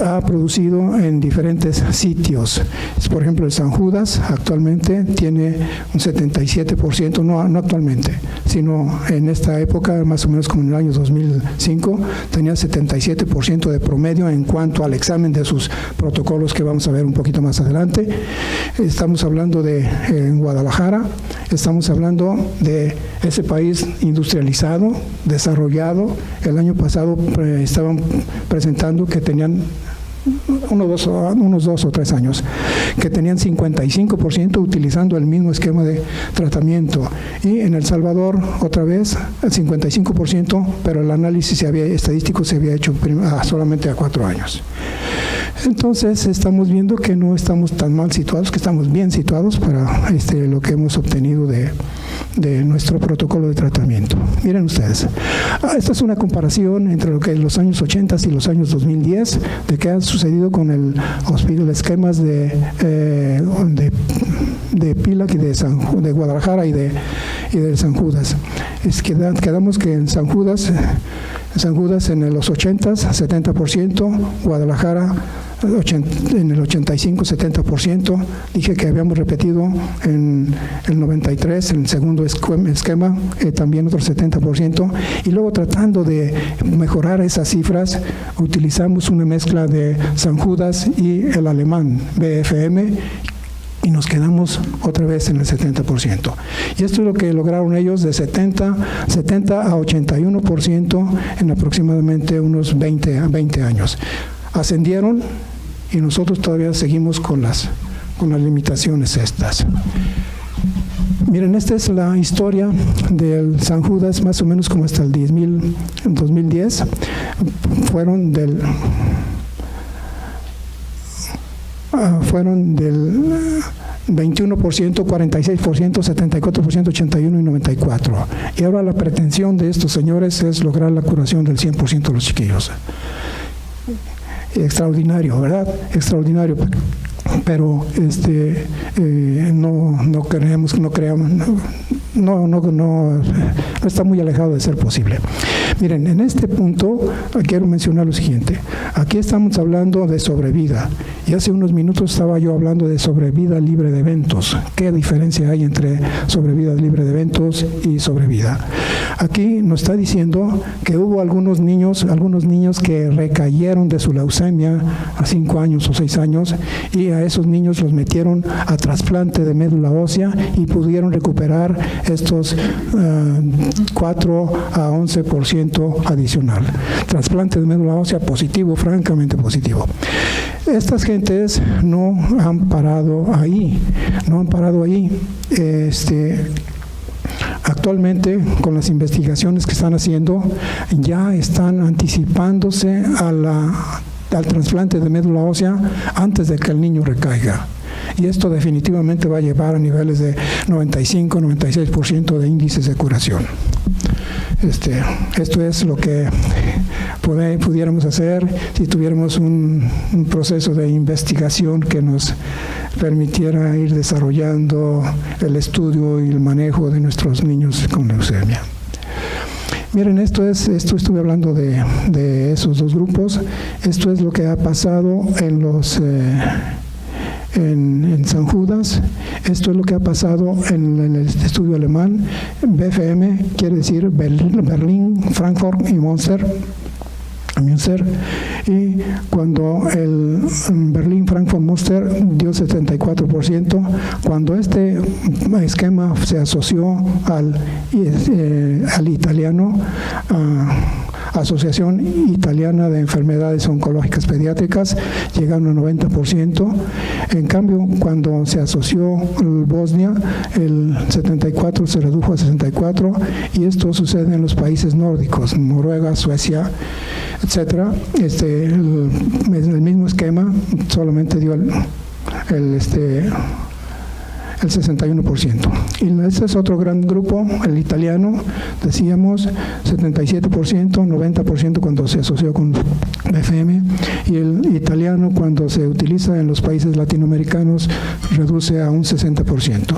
ha producido en diferentes sitios. Por ejemplo, el San Judas actualmente tiene un 77%, no actualmente, sino en esta época, más o menos como en el año 2005, tenía 77% de promedio en cuanto al examen de sus protocolos, que vamos a ver un poquito más adelante. Estamos hablando de en Guadalajara, estamos hablando de ese país industrializado, desarrollado. El año pasado estaban presentando que tenían unos 2 o 3 años, que tenían 55% utilizando el mismo esquema de tratamiento. Y en El Salvador, otra vez, el 55%, pero el análisis estadístico se había hecho solamente a 4 años. Entonces, estamos viendo que no estamos tan mal situados, que estamos bien situados para lo que hemos obtenido de de nuestro protocolo de tratamiento. Miren ustedes, esta es una comparación entre lo que es los años 80 y los años 2010, de qué ha sucedido con el hospital, esquemas de Pilac y de Guadalajara y de San Judas. Quedamos que en San Judas en los 80, 70%, Guadalajara en el 85, 70%. Dije que habíamos repetido en el 93, en el segundo esquema, también otro 70%. Y luego, tratando de mejorar esas cifras, utilizamos una mezcla de San Judas y el alemán BFM, y nos quedamos otra vez en el 70%. Y esto es lo que lograron ellos, de 70 a 81% en aproximadamente unos 20 años. Ascendieron y nosotros todavía seguimos con las limitaciones estas. Miren, esta es la historia del San Judas, más o menos como hasta el 2010. Fueron del 21%, 46%, 74%, 81% y 94%. Y ahora la pretensión de estos señores es lograr la curación del 100% de los chiquillos. Extraordinario, ¿verdad? Extraordinario. Pero no está muy alejado de ser posible. Miren, en este punto quiero mencionar lo siguiente. Aquí estamos hablando de sobrevida, y hace unos minutos estaba yo hablando de sobrevida libre de eventos. ¿Qué diferencia hay entre sobrevida libre de eventos y sobrevida? Aquí nos está diciendo que hubo algunos niños que recayeron de su leucemia a 5 años o 6 años, y a esos niños los metieron a trasplante de médula ósea y pudieron recuperar estos 4 a 11% adicional. Trasplante de médula ósea positivo, francamente positivo. Estas gentes no han parado ahí. Actualmente, con las investigaciones que están haciendo, ya están anticipándose al trasplante de médula ósea antes de que el niño recaiga. Y esto definitivamente va a llevar a niveles de 95, 96% de índices de curación. Esto es lo que pudiéramos hacer si tuviéramos un proceso de investigación que nos permitiera ir desarrollando el estudio y el manejo de nuestros niños con leucemia. Miren, esto estuve hablando de esos dos grupos. Esto es lo que ha pasado en San Judas. Esto es lo que ha pasado en el estudio alemán. BFM quiere decir Berlín, Frankfurt y Münster. Y cuando el Berlín, Frankfurt, Münster dio 74%, cuando este esquema se asoció al italiano, Asociación Italiana de Enfermedades Oncológicas Pediátricas, llegaron a 90%. En cambio, cuando se asoció Bosnia, el 74 se redujo a 64%, y esto sucede en los países nórdicos, Noruega, Suecia, etcétera. El mismo esquema, solamente dio el 61%. Y este es otro gran grupo, el italiano, decíamos 77%, 90% cuando se asoció con BFM, y el italiano, cuando se utiliza en los países latinoamericanos, reduce a un 60%.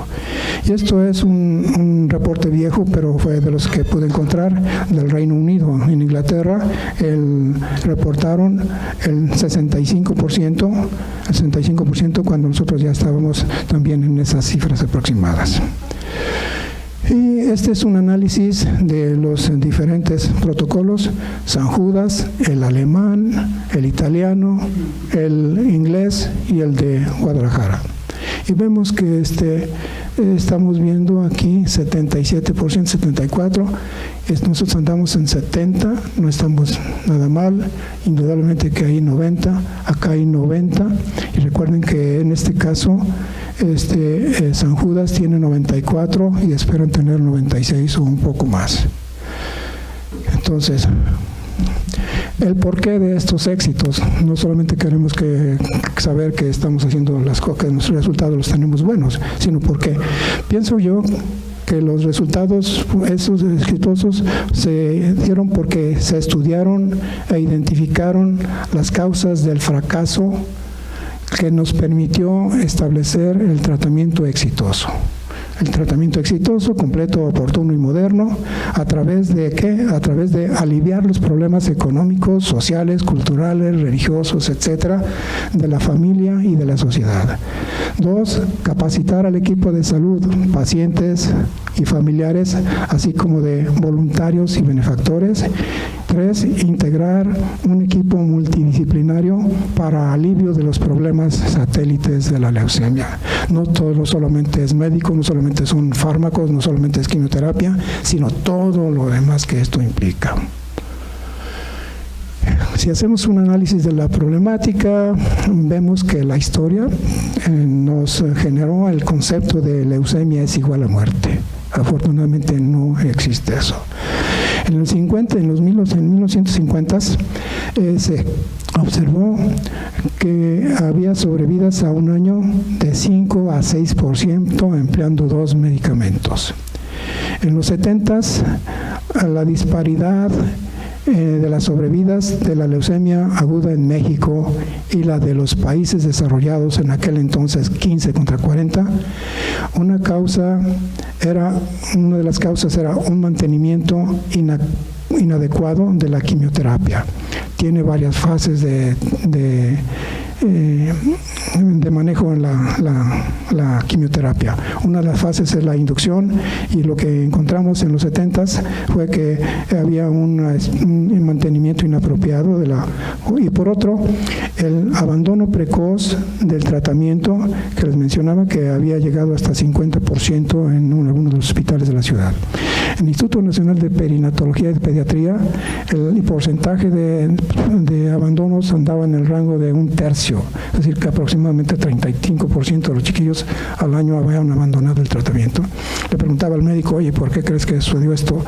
Y esto es un reporte viejo, pero fue de los que pude encontrar del Reino Unido. En Inglaterra reportaron el 65%, cuando nosotros ya estábamos también en esas cifras aproximadas. Y este es un análisis de los diferentes protocolos: San Judas, el alemán, el italiano, el inglés y el de Guadalajara. Y vemos que estamos viendo aquí 77%, 74%. Nosotros andamos en 70%, no estamos nada mal. Indudablemente que hay 90%, acá hay 90%. Y recuerden que en este caso San Judas tiene 94% y esperan tener 96% o un poco más. Entonces, el porqué de estos éxitos, no solamente queremos saber que estamos haciendo las cosas, que nuestros resultados los tenemos buenos, sino porque pienso yo que los resultados esos exitosos se dieron porque se estudiaron e identificaron las causas del fracaso que nos permitió establecer el tratamiento exitoso. El tratamiento exitoso, completo, oportuno y moderno, ¿a través de qué? A través de aliviar los problemas económicos, sociales, culturales, religiosos, etcétera, de la familia y de la sociedad. 2, capacitar al equipo de salud, pacientes y familiares, así como de voluntarios y benefactores. 3, integrar un equipo multidisciplinario para alivio de los problemas satélites de la leucemia. No todo solamente es médico, no solamente son fármacos, no solamente es quimioterapia, sino todo lo demás que esto implica. Si hacemos un análisis de la problemática, vemos que la historia nos generó el concepto de leucemia es igual a muerte. Afortunadamente no existe eso. En los 1950 se observó que había sobrevidas a un año de 5 a 6% empleando 2 medicamentos. En los 70 la disparidad de las sobrevidas de la leucemia aguda en México y la de los países desarrollados en aquel entonces 15 contra 40, una de las causas era un mantenimiento inadecuado de la quimioterapia. Tiene varias fases de manejo en la quimioterapia. Una de las fases es la inducción, y lo que encontramos en los 70s fue que había un mantenimiento inapropiado y por otro, el abandono precoz del tratamiento que les mencionaba, que había llegado hasta 50% en algunos de los hospitales de la ciudad. En el Instituto Nacional de Perinatología y de Pediatría, el porcentaje de abandonos andaba en el rango de 1/3, es decir, que aproximadamente 35% de los chiquillos al año habían abandonado el tratamiento. Le preguntaba al médico, oye, ¿por qué crees que sucedió esto?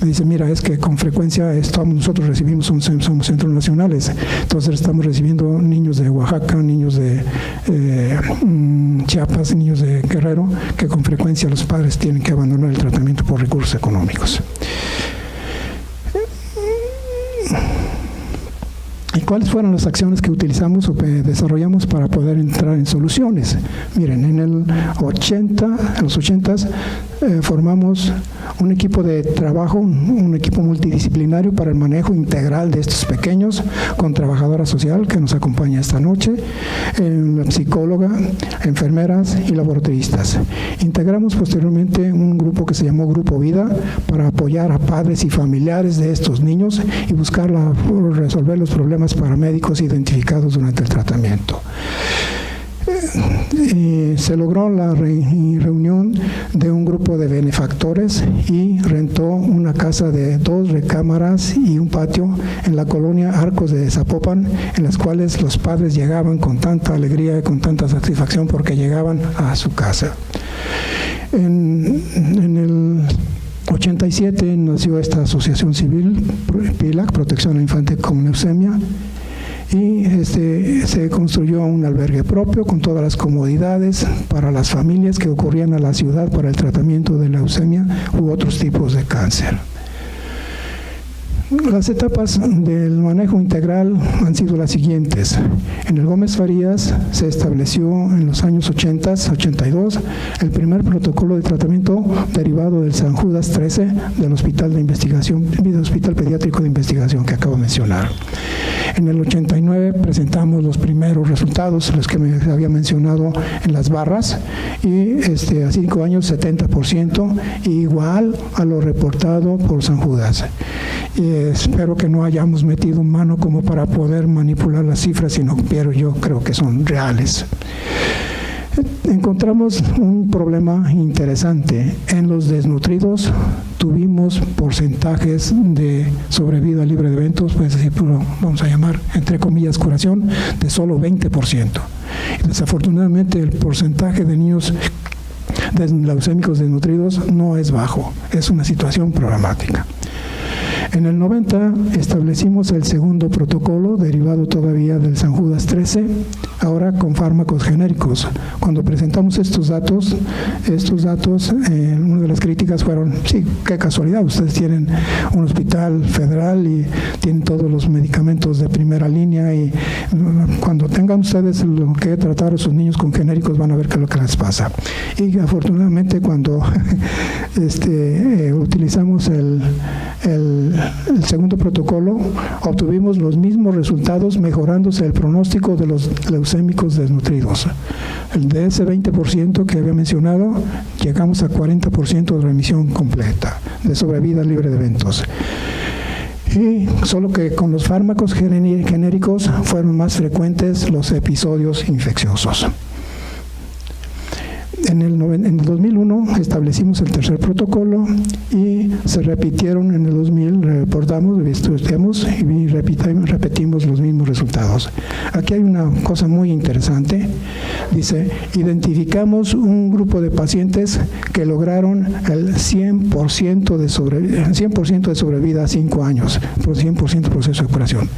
Me dice, mira, es que con frecuencia nosotros recibimos, somos centros nacionales, entonces estamos recibiendo niños de Oaxaca, niños de Chiapas, niños de Guerrero, que con frecuencia los padres tienen que abandonar el tratamiento por recursos económicos. ¿Y cuáles fueron las acciones que utilizamos o que desarrollamos para poder entrar en soluciones? Miren, en los 80s formamos un equipo de trabajo, un equipo multidisciplinario para el manejo integral de estos pequeños, con trabajadora social que nos acompaña esta noche, psicóloga, enfermeras y laboratoristas. Integramos posteriormente un grupo que se llamó Grupo Vida para apoyar a padres y familiares de estos niños y buscar resolver los problemas paramédicos identificados durante el tratamiento. Se logró la reunión de un grupo de benefactores y rentó una casa de 2 recámaras y un patio en la colonia Arcos de Zapopan, en las cuales los padres llegaban con tanta alegría y con tanta satisfacción porque llegaban a su casa. En el 87 nació esta asociación civil, PILAC, Protección al Infante con Leucemia, y se construyó un albergue propio con todas las comodidades para las familias que ocurrían a la ciudad para el tratamiento de leucemia u otros tipos de cáncer. Las etapas del manejo integral han sido las siguientes. En el Gómez Farías se estableció en los años 82, el primer protocolo de tratamiento derivado del San Judas 13 del Hospital Pediátrico de Investigación que acabo de mencionar. En el 89 presentamos los primeros resultados, los que me había mencionado en las barras, y a 5 años 70%, igual a lo reportado por San Judas. Espero que no hayamos metido mano como para poder manipular las cifras, pero yo creo que son reales. Encontramos un problema interesante. En los desnutridos tuvimos porcentajes de sobrevida libre de eventos, pues vamos a llamar entre comillas curación, de solo 20%. Y desafortunadamente el porcentaje de niños leucémicos desnutridos no es bajo, es una situación problemática. En el 90 establecimos el segundo protocolo, derivado todavía del San Judas 13, ahora con fármacos genéricos. Cuando presentamos estos datos, una de las críticas fueron, sí, qué casualidad, ustedes tienen un hospital federal y tienen todos los medicamentos de primera línea, y cuando tengan ustedes lo que tratar a sus niños con genéricos van a ver qué es lo que les pasa. Y afortunadamente cuando utilizamos el segundo protocolo, obtuvimos los mismos resultados, mejorándose el pronóstico de los leucémicos desnutridos. De ese 20% que había mencionado, llegamos a 40% de remisión completa, de sobrevida libre de eventos. Y solo que con los fármacos genéricos fueron más frecuentes los episodios infecciosos. En el 2001 establecimos el tercer protocolo y se repitieron en el 2000, reportamos, estudiamos y repetimos los mismos resultados. Aquí hay una cosa muy interesante. Dice, identificamos un grupo de pacientes que lograron el 100% de sobrevida a 5 años, por 100% proceso de curación.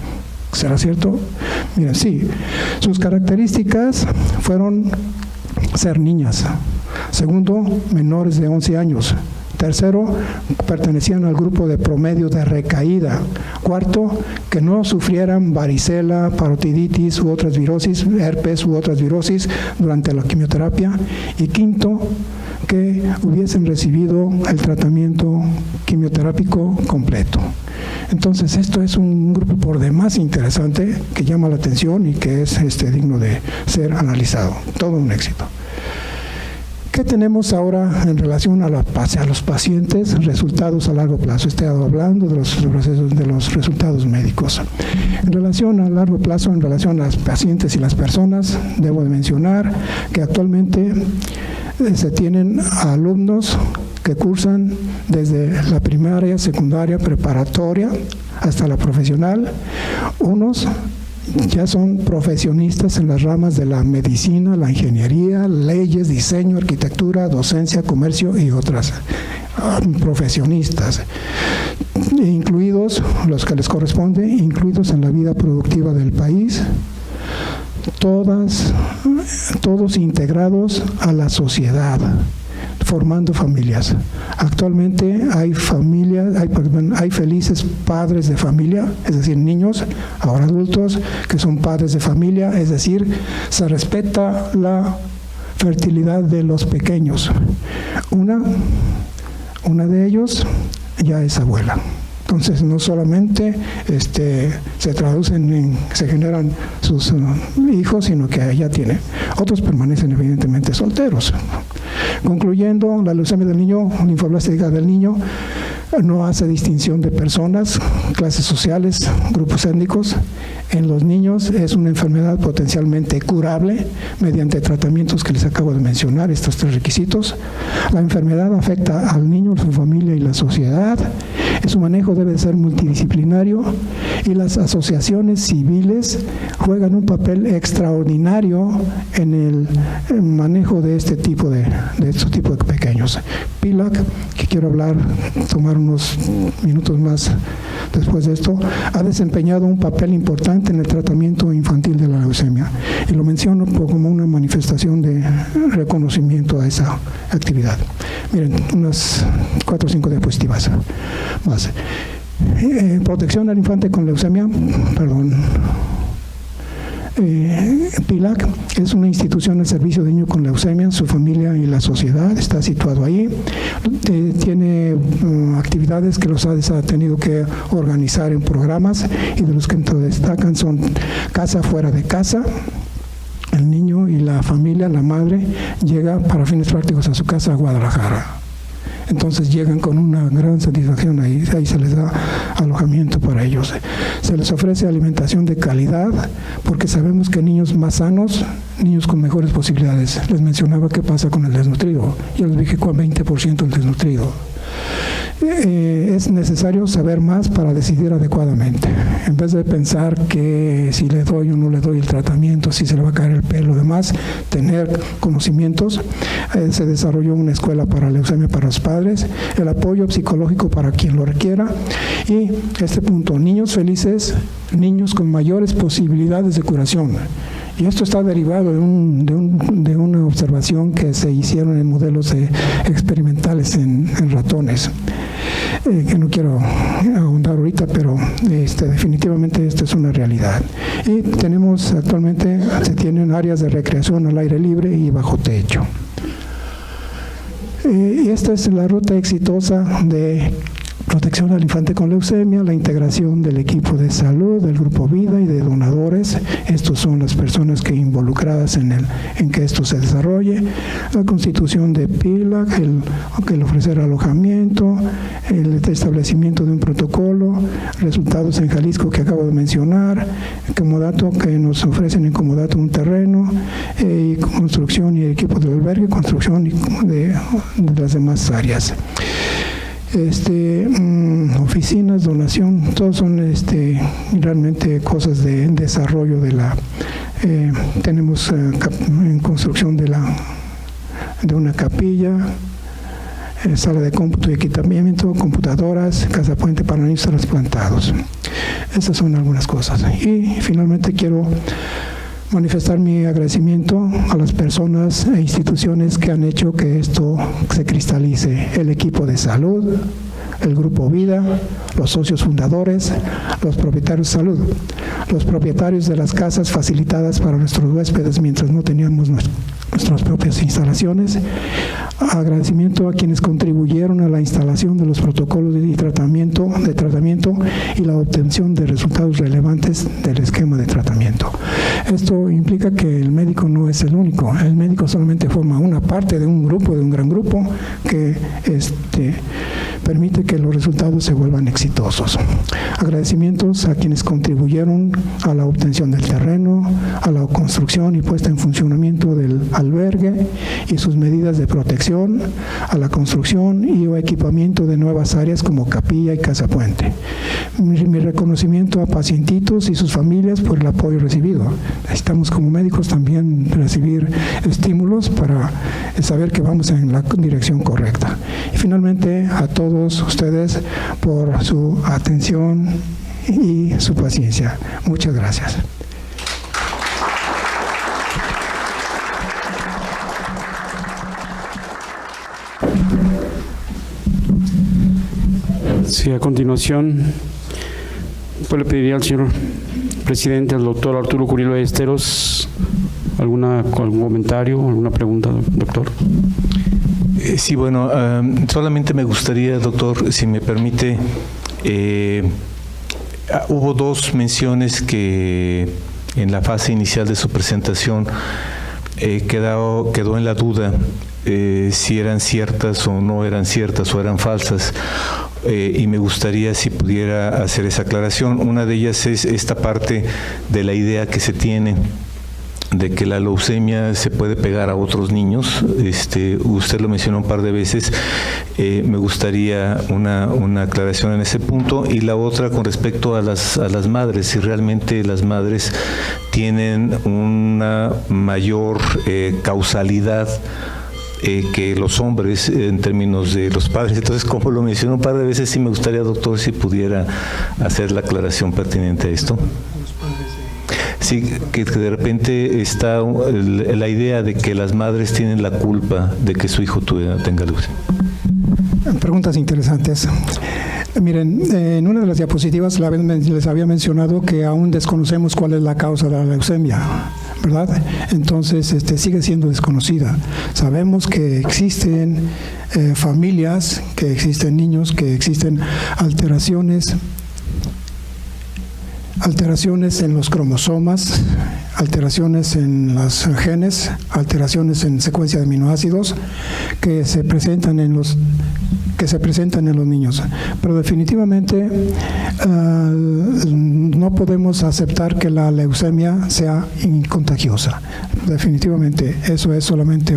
¿Será cierto? Miren, sí. Sus características fueron ser niñas. Segundo, menores de 11 años. Tercero, pertenecían al grupo de promedio de recaída. Cuarto, que no sufrieran varicela, parotiditis u otras virosis, herpes u otras virosis durante la quimioterapia. Y quinto, que hubiesen recibido el tratamiento quimioterápico completo. Entonces, esto es un grupo por demás interesante que llama la atención y que es digno de ser analizado. Todo un éxito. ¿Qué tenemos ahora en relación a los pacientes, resultados a largo plazo? He estado hablando de los resultados médicos. En relación a largo plazo, en relación a los pacientes y las personas, debo de mencionar que actualmente se tienen alumnos que cursan desde la primaria, secundaria, preparatoria hasta la profesional. Unos ya son profesionistas en las ramas de la medicina, la ingeniería, leyes, diseño, arquitectura, docencia, comercio y otras profesionistas, incluidos los que les corresponde, incluidos en la vida productiva del país, todos integrados a la sociedad, formando familias. Actualmente hay felices padres de familia, es decir, niños, ahora adultos, que son padres de familia, es decir, se respeta la fertilidad de los pequeños. Una de ellos ya es abuela. Entonces, no solamente se traducen se generan sus hijos, sino que ella tiene. Otros permanecen evidentemente solteros. Concluyendo, la leucemia del niño, linfoblástica del niño, no hace distinción de personas, clases sociales, grupos étnicos. En los niños es una enfermedad potencialmente curable mediante tratamientos que les acabo de mencionar, estos 3 requisitos. La enfermedad afecta al niño, a su familia y la sociedad. Su manejo debe ser multidisciplinario y las asociaciones civiles juegan un papel extraordinario en el manejo de este tipo de pequeños. PILAC, que quiero tomar unos minutos más después de esto, ha desempeñado un papel importante en el tratamiento infantil de la leucemia, y lo menciono como una manifestación de reconocimiento a esa actividad. Miren, unas 4 o 5 diapositivas más. Protección al infante con leucemia, PILAC es una institución al servicio de niños con leucemia, su familia y la sociedad. Está situado ahí. Tiene actividades que los ADES ha tenido que organizar en programas, y de los que destacan son casa fuera de casa. El niño y la familia, la madre, llega para fines prácticos a su casa a Guadalajara. Entonces llegan con una gran satisfacción, ahí se les da alojamiento para ellos. Se les ofrece alimentación de calidad, porque sabemos que niños más sanos, niños con mejores posibilidades. Les mencionaba qué pasa con el desnutrido. Yo les dije con 20% el desnutrido. Es necesario saber más para decidir adecuadamente. En vez de pensar que si le doy o no le doy el tratamiento, si se le va a caer el pelo, demás, tener conocimientos. Se desarrolló una escuela para leucemia para los padres, el apoyo psicológico para quien lo requiera y este punto, niños felices, niños con mayores posibilidades de curación. Y esto está derivado de una observación que se hicieron en modelos experimentales en ratones, que no quiero ahondar ahorita, pero definitivamente esto es una realidad. Y tenemos actualmente, se tienen áreas de recreación al aire libre y bajo techo. Y esta es la ruta exitosa de protección al infante con leucemia, la integración del equipo de salud, del grupo vida y de donadores. Estos son las personas que involucradas en que esto se desarrolle. La constitución de PILAC, el ofrecer alojamiento, el establecimiento de un protocolo, resultados en Jalisco que acabo de mencionar, Comodato que nos ofrecen en Comodato un terreno, y construcción y equipo del albergue, construcción de las demás áreas. Oficinas, donación, todos son realmente cosas de desarrollo de la tenemos en construcción de una capilla, sala de cómputo y equipamiento, computadoras, casa puente para niños trasplantados. Esas son algunas cosas. Y finalmente quiero manifestar mi agradecimiento a las personas e instituciones que han hecho que esto se cristalice. El equipo de salud, el grupo vida, los socios fundadores, los propietarios de salud, los propietarios de las casas facilitadas para nuestros huéspedes mientras no teníamos nuestras propias instalaciones. Agradecimiento a quienes contribuyeron a la instalación de los protocolos de tratamiento y la obtención de resultados relevantes del esquema de tratamiento. Esto implica que el médico no es el único. El médico solamente forma una parte de un grupo, de un gran grupo que permite que los resultados se vuelvan exitosos. Agradecimientos a quienes contribuyeron a la obtención del terreno, a la construcción y puesta en funcionamiento del albergue y sus medidas de protección, a la construcción y o equipamiento de nuevas áreas como capilla y casa puente. Mi reconocimiento a pacientitos y sus familias por el apoyo recibido. Necesitamos como médicos también recibir estímulos para saber que vamos en la dirección correcta. Y finalmente a todos ustedes por su atención y su paciencia. Muchas gracias. Sí, a continuación, pues le pediría al señor presidente, al doctor Arturo Curiel Ballesteros, algún comentario, alguna pregunta, doctor. Sí, bueno, solamente me gustaría, doctor, si me permite, hubo dos menciones que en la fase inicial de su presentación quedó en la duda si eran ciertas o no eran ciertas o eran falsas. Y me gustaría si pudiera hacer esa aclaración. Una de ellas es esta parte de la idea que se tiene de que la leucemia se puede pegar a otros niños. Usted lo mencionó un par de veces. Me gustaría una aclaración en ese punto. Y la otra con respecto a las madres, si realmente las madres tienen una mayor causalidad que los hombres en términos de los padres. Entonces, como lo mencionó un par de veces, sí me gustaría, doctor, si pudiera hacer la aclaración pertinente a esto. Sí, que de repente está la idea de que las madres tienen la culpa de que su hijo tenga leucemia. Preguntas interesantes. Miren, en una de las diapositivas les había mencionado que aún desconocemos cuál es la causa de la leucemia, ¿verdad? Entonces, sigue siendo desconocida. Sabemos que existen familias, que existen niños, que existen alteraciones en los cromosomas, alteraciones en los genes, alteraciones en secuencia de aminoácidos que se presentan en los niños. Pero definitivamente no podemos aceptar que la leucemia sea incontagiosa. Definitivamente eso es solamente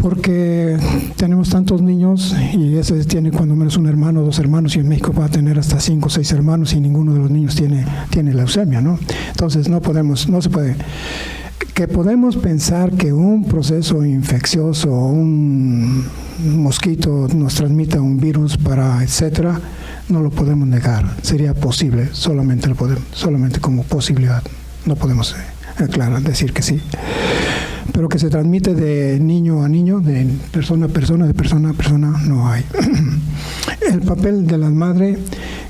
porque tenemos tantos niños y ese tiene cuando menos un hermano o dos hermanos, y en México va a tener hasta 5 o 6 hermanos y ninguno de los niños tiene leucemia, ¿no? Entonces no se puede. Que podemos pensar que un proceso infeccioso o un mosquito nos transmita un virus etcétera, no lo podemos negar. Sería posible, solamente como posibilidad. No podemos decir que sí. Pero que se transmite de niño a niño, de persona a persona, de persona a persona, no hay. El papel de la madre,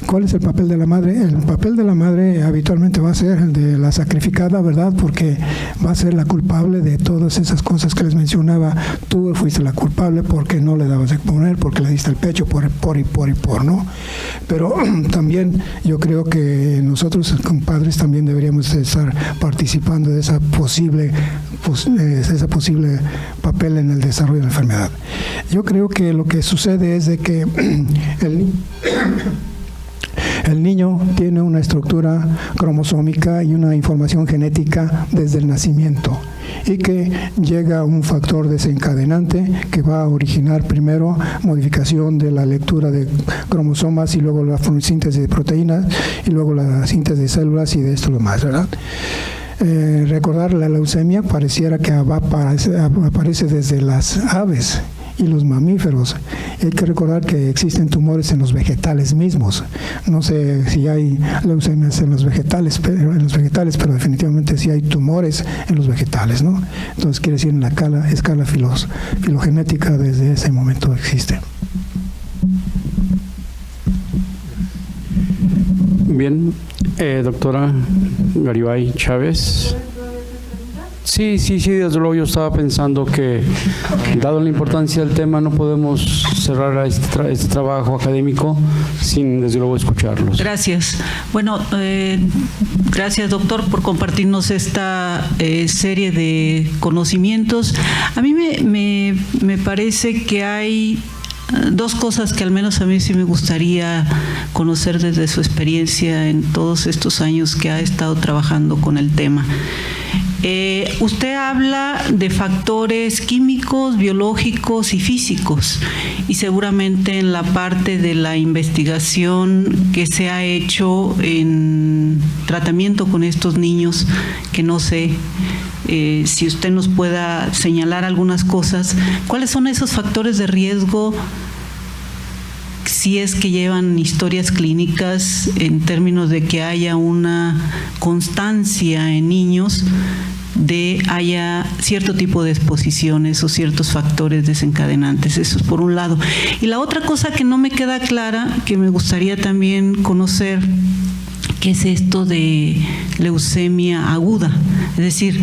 ¿cuál es el papel de la madre? El papel de la madre habitualmente va a ser el de la sacrificada, ¿verdad? Porque va a ser la culpable de todas esas cosas que les mencionaba. Tú fuiste la culpable porque no le dabas de comer, porque le diste el pecho, por, ¿no? Pero también yo creo que nosotros como padres también deberíamos estar participando de esa posible papel en el desarrollo de la enfermedad. Yo creo que lo que sucede es de que el niño tiene una estructura cromosómica y una información genética desde el nacimiento, y que llega un factor desencadenante que va a originar primero modificación de la lectura de cromosomas y luego la síntesis de proteínas y luego la síntesis de células y de esto lo más, ¿verdad? Recordar la leucemia pareciera que aparece desde las aves y los mamíferos. Hay que recordar que existen tumores en los vegetales mismos. No sé si hay leucemias en los vegetales, pero definitivamente sí hay tumores en los vegetales, ¿no? Entonces quiere decir en la escala filogenética desde ese momento existe. Bien, doctora Garibay Chávez. Sí, desde luego yo estaba pensando que, dado la importancia del tema, no podemos cerrar este trabajo académico sin, desde luego, escucharlos. Gracias. Bueno, gracias, doctor, por compartirnos esta serie de conocimientos. A mí me parece que hay dos cosas que al menos a mí sí me gustaría conocer desde su experiencia en todos estos años que ha estado trabajando con el tema. Usted habla de factores químicos, biológicos y físicos, y seguramente en la parte de la investigación que se ha hecho en tratamiento con estos niños, que no sé si usted nos pueda señalar algunas cosas, ¿cuáles son esos factores de riesgo si es que llevan historias clínicas en términos de que haya una constancia en niños de haya cierto tipo de exposiciones o ciertos factores desencadenantes? Eso es por un lado. Y la otra cosa que no me queda clara, que me gustaría también conocer, ¿qué es esto de leucemia aguda? Es decir,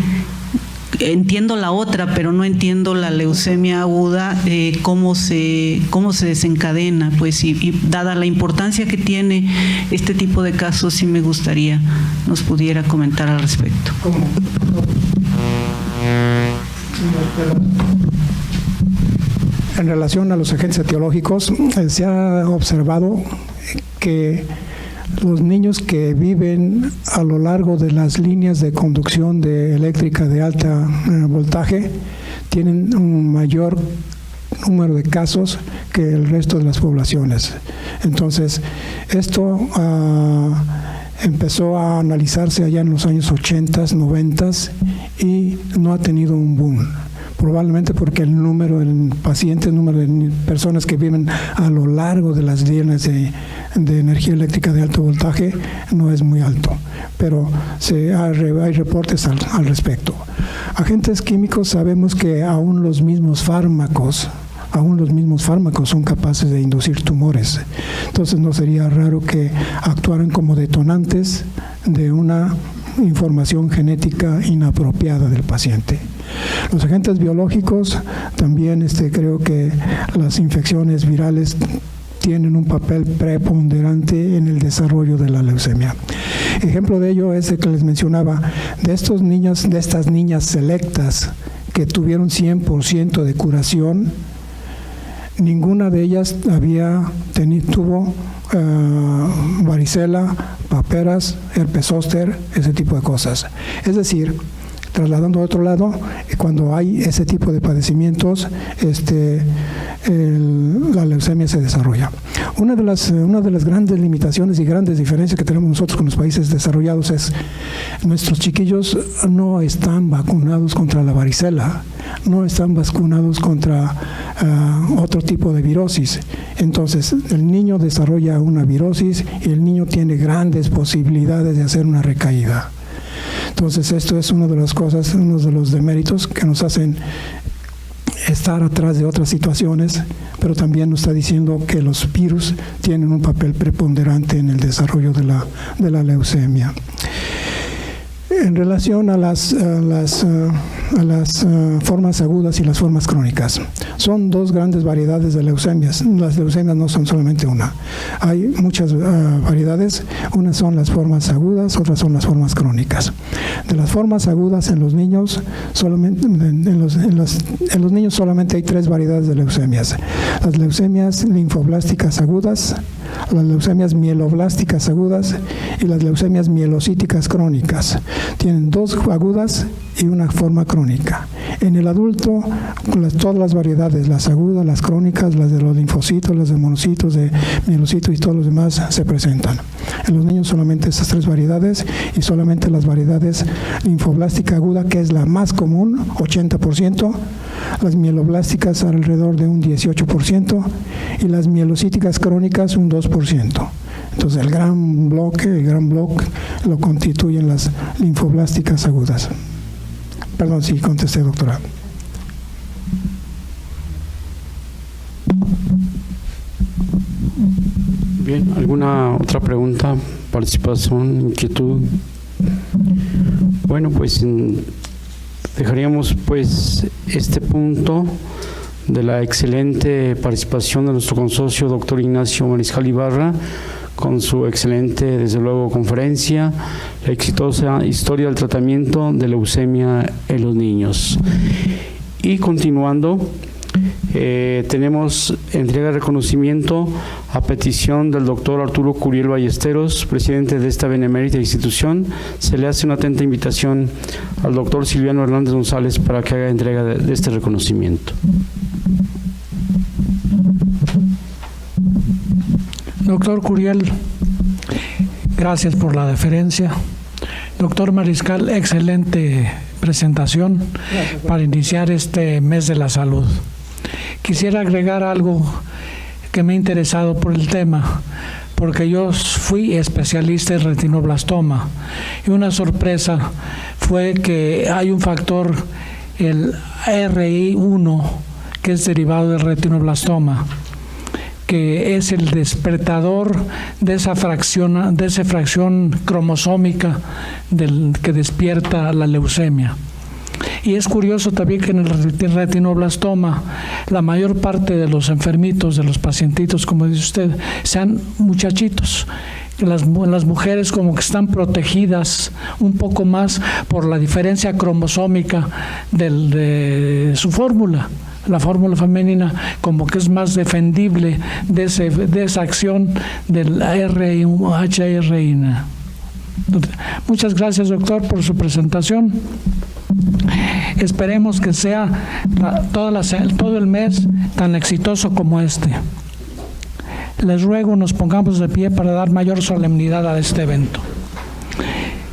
entiendo la otra, pero no entiendo la leucemia aguda, cómo se desencadena, pues, y dada la importancia que tiene este tipo de casos, sí me gustaría nos pudiera comentar al respecto. En relación a los agentes etiológicos, se ha observado que los niños que viven a lo largo de las líneas de conducción eléctrica de alta voltaje tienen un mayor número de casos que el resto de las poblaciones. Entonces, esto empezó a analizarse allá en los años 80, 90 y no ha tenido un boom. Probablemente porque el número de pacientes, el número de personas que viven a lo largo de las líneas de energía eléctrica de alto voltaje no es muy alto, pero hay reportes al respecto. Agentes químicos, sabemos que aún los mismos fármacos son capaces de inducir tumores. Entonces no sería raro que actuaran como detonantes de una información genética inapropiada del paciente. Los agentes biológicos también, creo que las infecciones virales tienen un papel preponderante en el desarrollo de la leucemia. Ejemplo de ello es el que les mencionaba, de estas niñas selectas que tuvieron 100% de curación, ninguna de ellas tuvo varicela, paperas, herpes zóster, ese tipo de cosas. Es decir, Trasladando a otro lado, cuando hay ese tipo de padecimientos, la leucemia se desarrolla. Una de las grandes limitaciones y grandes diferencias que tenemos nosotros con los países desarrollados es nuestros chiquillos no están vacunados contra la varicela, no están vacunados contra otro tipo de virosis. Entonces, el niño desarrolla una virosis y el niño tiene grandes posibilidades de hacer una recaída. Entonces, esto es una de las cosas, uno de los deméritos que nos hacen estar atrás de otras situaciones, pero también nos está diciendo que los virus tienen un papel preponderante en el desarrollo de la leucemia. En relación a las formas agudas y las formas crónicas, son dos grandes variedades de leucemias. Las leucemias no son solamente una, hay muchas variedades. Unas son las formas agudas, otras son las formas crónicas. De las formas agudas en los niños, en los niños solamente hay 3 variedades de leucemias: las leucemias linfoblásticas agudas, las leucemias mieloblásticas agudas y las leucemias mielocíticas crónicas. Tienen 2 agudas y una forma crónica. En el adulto, todas las variedades, las agudas, las crónicas, las de los linfocitos, las de monocitos, de mielocitos y todos los demás se presentan. En los niños solamente esas 3 variedades, y solamente las variedades linfoblástica aguda, que es la más común, 80%, las mieloblásticas alrededor de un 18% y las mielocíticas crónicas un 2%. Entonces el gran bloque lo constituyen las linfoblásticas agudas. Perdón, sí, contesté, doctora. Bien, ¿alguna otra pregunta, participación, inquietud? Bueno, pues dejaríamos pues este punto de la excelente participación de nuestro consocio, doctor Ignacio Mariscal Ibarra, con su excelente, desde luego, conferencia, la exitosa historia del tratamiento de leucemia en los niños. Y continuando, tenemos entrega de reconocimiento a petición del doctor Arturo Curiel Ballesteros, presidente de esta benemérita institución. Se le hace una atenta invitación al doctor Silviano Hernández González para que haga entrega de este reconocimiento. Doctor Curiel, gracias por la deferencia. Doctor Mariscal, excelente presentación para iniciar este mes de la salud. Quisiera agregar algo que me ha interesado por el tema, porque yo fui especialista en retinoblastoma y una sorpresa fue que hay un factor, el RI1, que es derivado del retinoblastoma, que es el despertador de esa fracción cromosómica que despierta la leucemia. Y es curioso también que en el retinoblastoma la mayor parte de los enfermitos, de los pacientitos, como dice usted, sean muchachitos. Las mujeres como que están protegidas un poco más por la diferencia cromosómica de su fórmula. La fórmula femenina como que es más defendible de esa acción del HRI. Muchas gracias, doctor, por su presentación. Esperemos que sea todo el mes tan exitoso como este. Les ruego nos pongamos de pie para dar mayor solemnidad a este evento.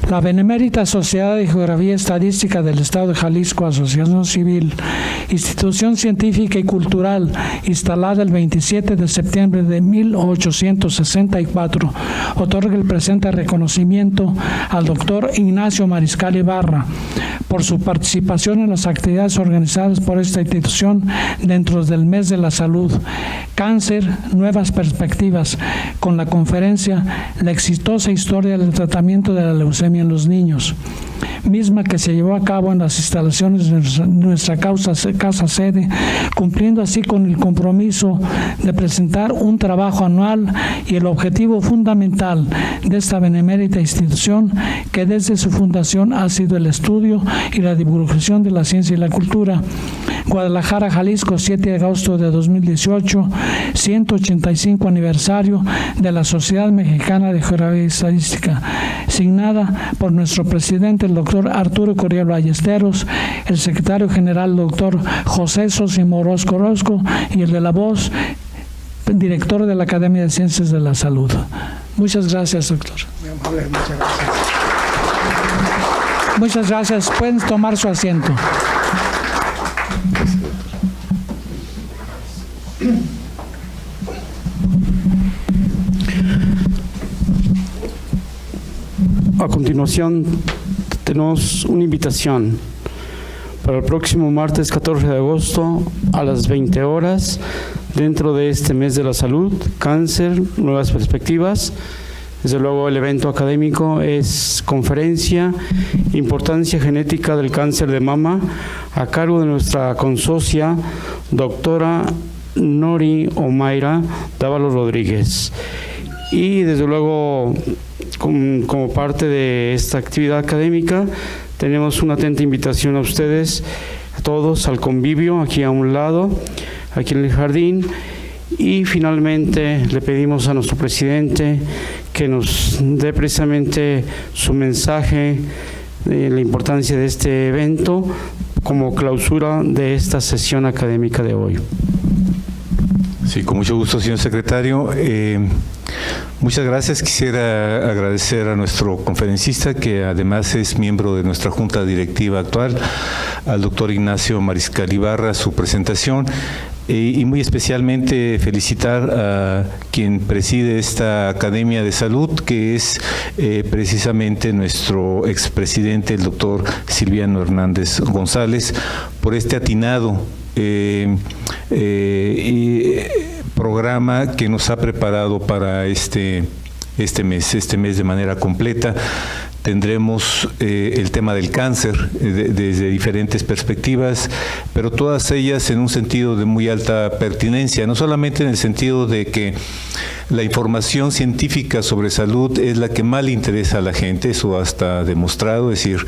La Benemérita Sociedad de Geografía y Estadística del Estado de Jalisco, Asociación Civil, institución científica y cultural, instalada el 27 de septiembre de 1864, otorga el presente reconocimiento al doctor Ignacio Mariscal Ibarra por su participación en las actividades organizadas por esta institución dentro del mes de la salud, cáncer, nuevas perspectivas, con la conferencia La exitosa historia del tratamiento de la leucemia en los niños, misma que se llevó a cabo en las instalaciones de nuestra casa sede, cumpliendo así con el compromiso de presentar un trabajo anual y el objetivo fundamental de esta benemérita institución, que desde su fundación ha sido el estudio y la divulgación de la ciencia y la cultura. Guadalajara, Jalisco, 7 de agosto de 2018, 185 aniversario de la Sociedad Mexicana de Geografía y Estadística, signada por nuestro presidente, el doctor doctor Arturo Curiel Ballesteros, el secretario general, doctor José Sosimo Orozco, y el de la voz, director de la Academia de Ciencias de la Salud. Muchas gracias, doctor. Muy amable, muchas gracias. Muchas gracias. Pueden tomar su asiento. A continuación, tenemos una invitación para el próximo martes 14 de agosto a las 20 horas, dentro de este mes de la salud, cáncer, nuevas perspectivas. Desde luego, el evento académico es conferencia, importancia genética del cáncer de mama, a cargo de nuestra consocia, doctora Nori Omaira Dávalos Rodríguez. Y desde luego, como parte de esta actividad académica, tenemos una atenta invitación a ustedes, a todos, al convivio aquí a un lado, aquí en el jardín. Y finalmente le pedimos a nuestro presidente que nos dé precisamente su mensaje de la importancia de este evento como clausura de esta sesión académica de hoy. Sí, con mucho gusto, señor secretario. Muchas gracias. Quisiera agradecer a nuestro conferencista, que además es miembro de nuestra junta directiva actual, al doctor Ignacio Mariscal Ibarra, su presentación. Y muy especialmente felicitar a quien preside esta Academia de Salud, que es precisamente nuestro expresidente, el doctor Silviano Hernández González, por este atinado programa que nos ha preparado para este mes de manera completa. Tendremos el tema del cáncer desde diferentes perspectivas, pero todas ellas en un sentido de muy alta pertinencia, no solamente en el sentido de que la información científica sobre salud es la que más le interesa a la gente, eso está demostrado, es decir,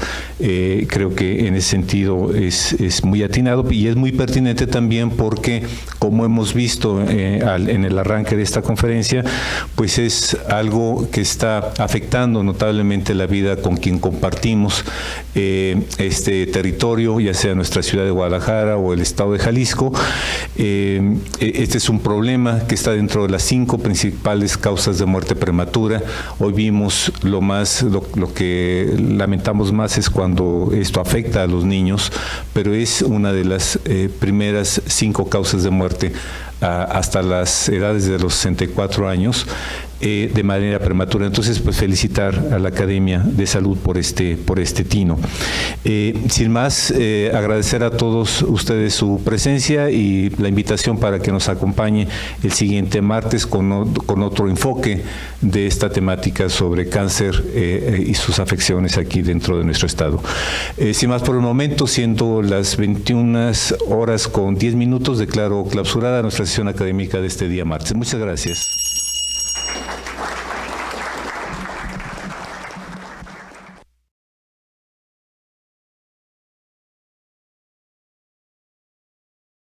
creo que en ese sentido es muy atinado y es muy pertinente también porque, como hemos visto en el arranque de esta conferencia, pues es algo que está afectando notablemente la vida con quien compartimos este territorio, ya sea nuestra ciudad de Guadalajara o el estado de Jalisco. Este es un problema que está dentro de las 5 principales causas de muerte prematura. Hoy vimos lo que lamentamos más es cuando esto afecta a los niños, pero es una de las primeras 5 causas de muerte hasta las edades de los 64 años de manera prematura. Entonces, pues felicitar a la Academia de Salud por este tino. Sin más, agradecer a todos ustedes su presencia y la invitación para que nos acompañe el siguiente martes con otro enfoque de esta temática sobre cáncer y sus afecciones aquí dentro de nuestro estado. Sin más por el momento, siendo las 21 horas con 10 minutos, declaro clausurada nuestra sesión académica de este día martes. Muchas gracias.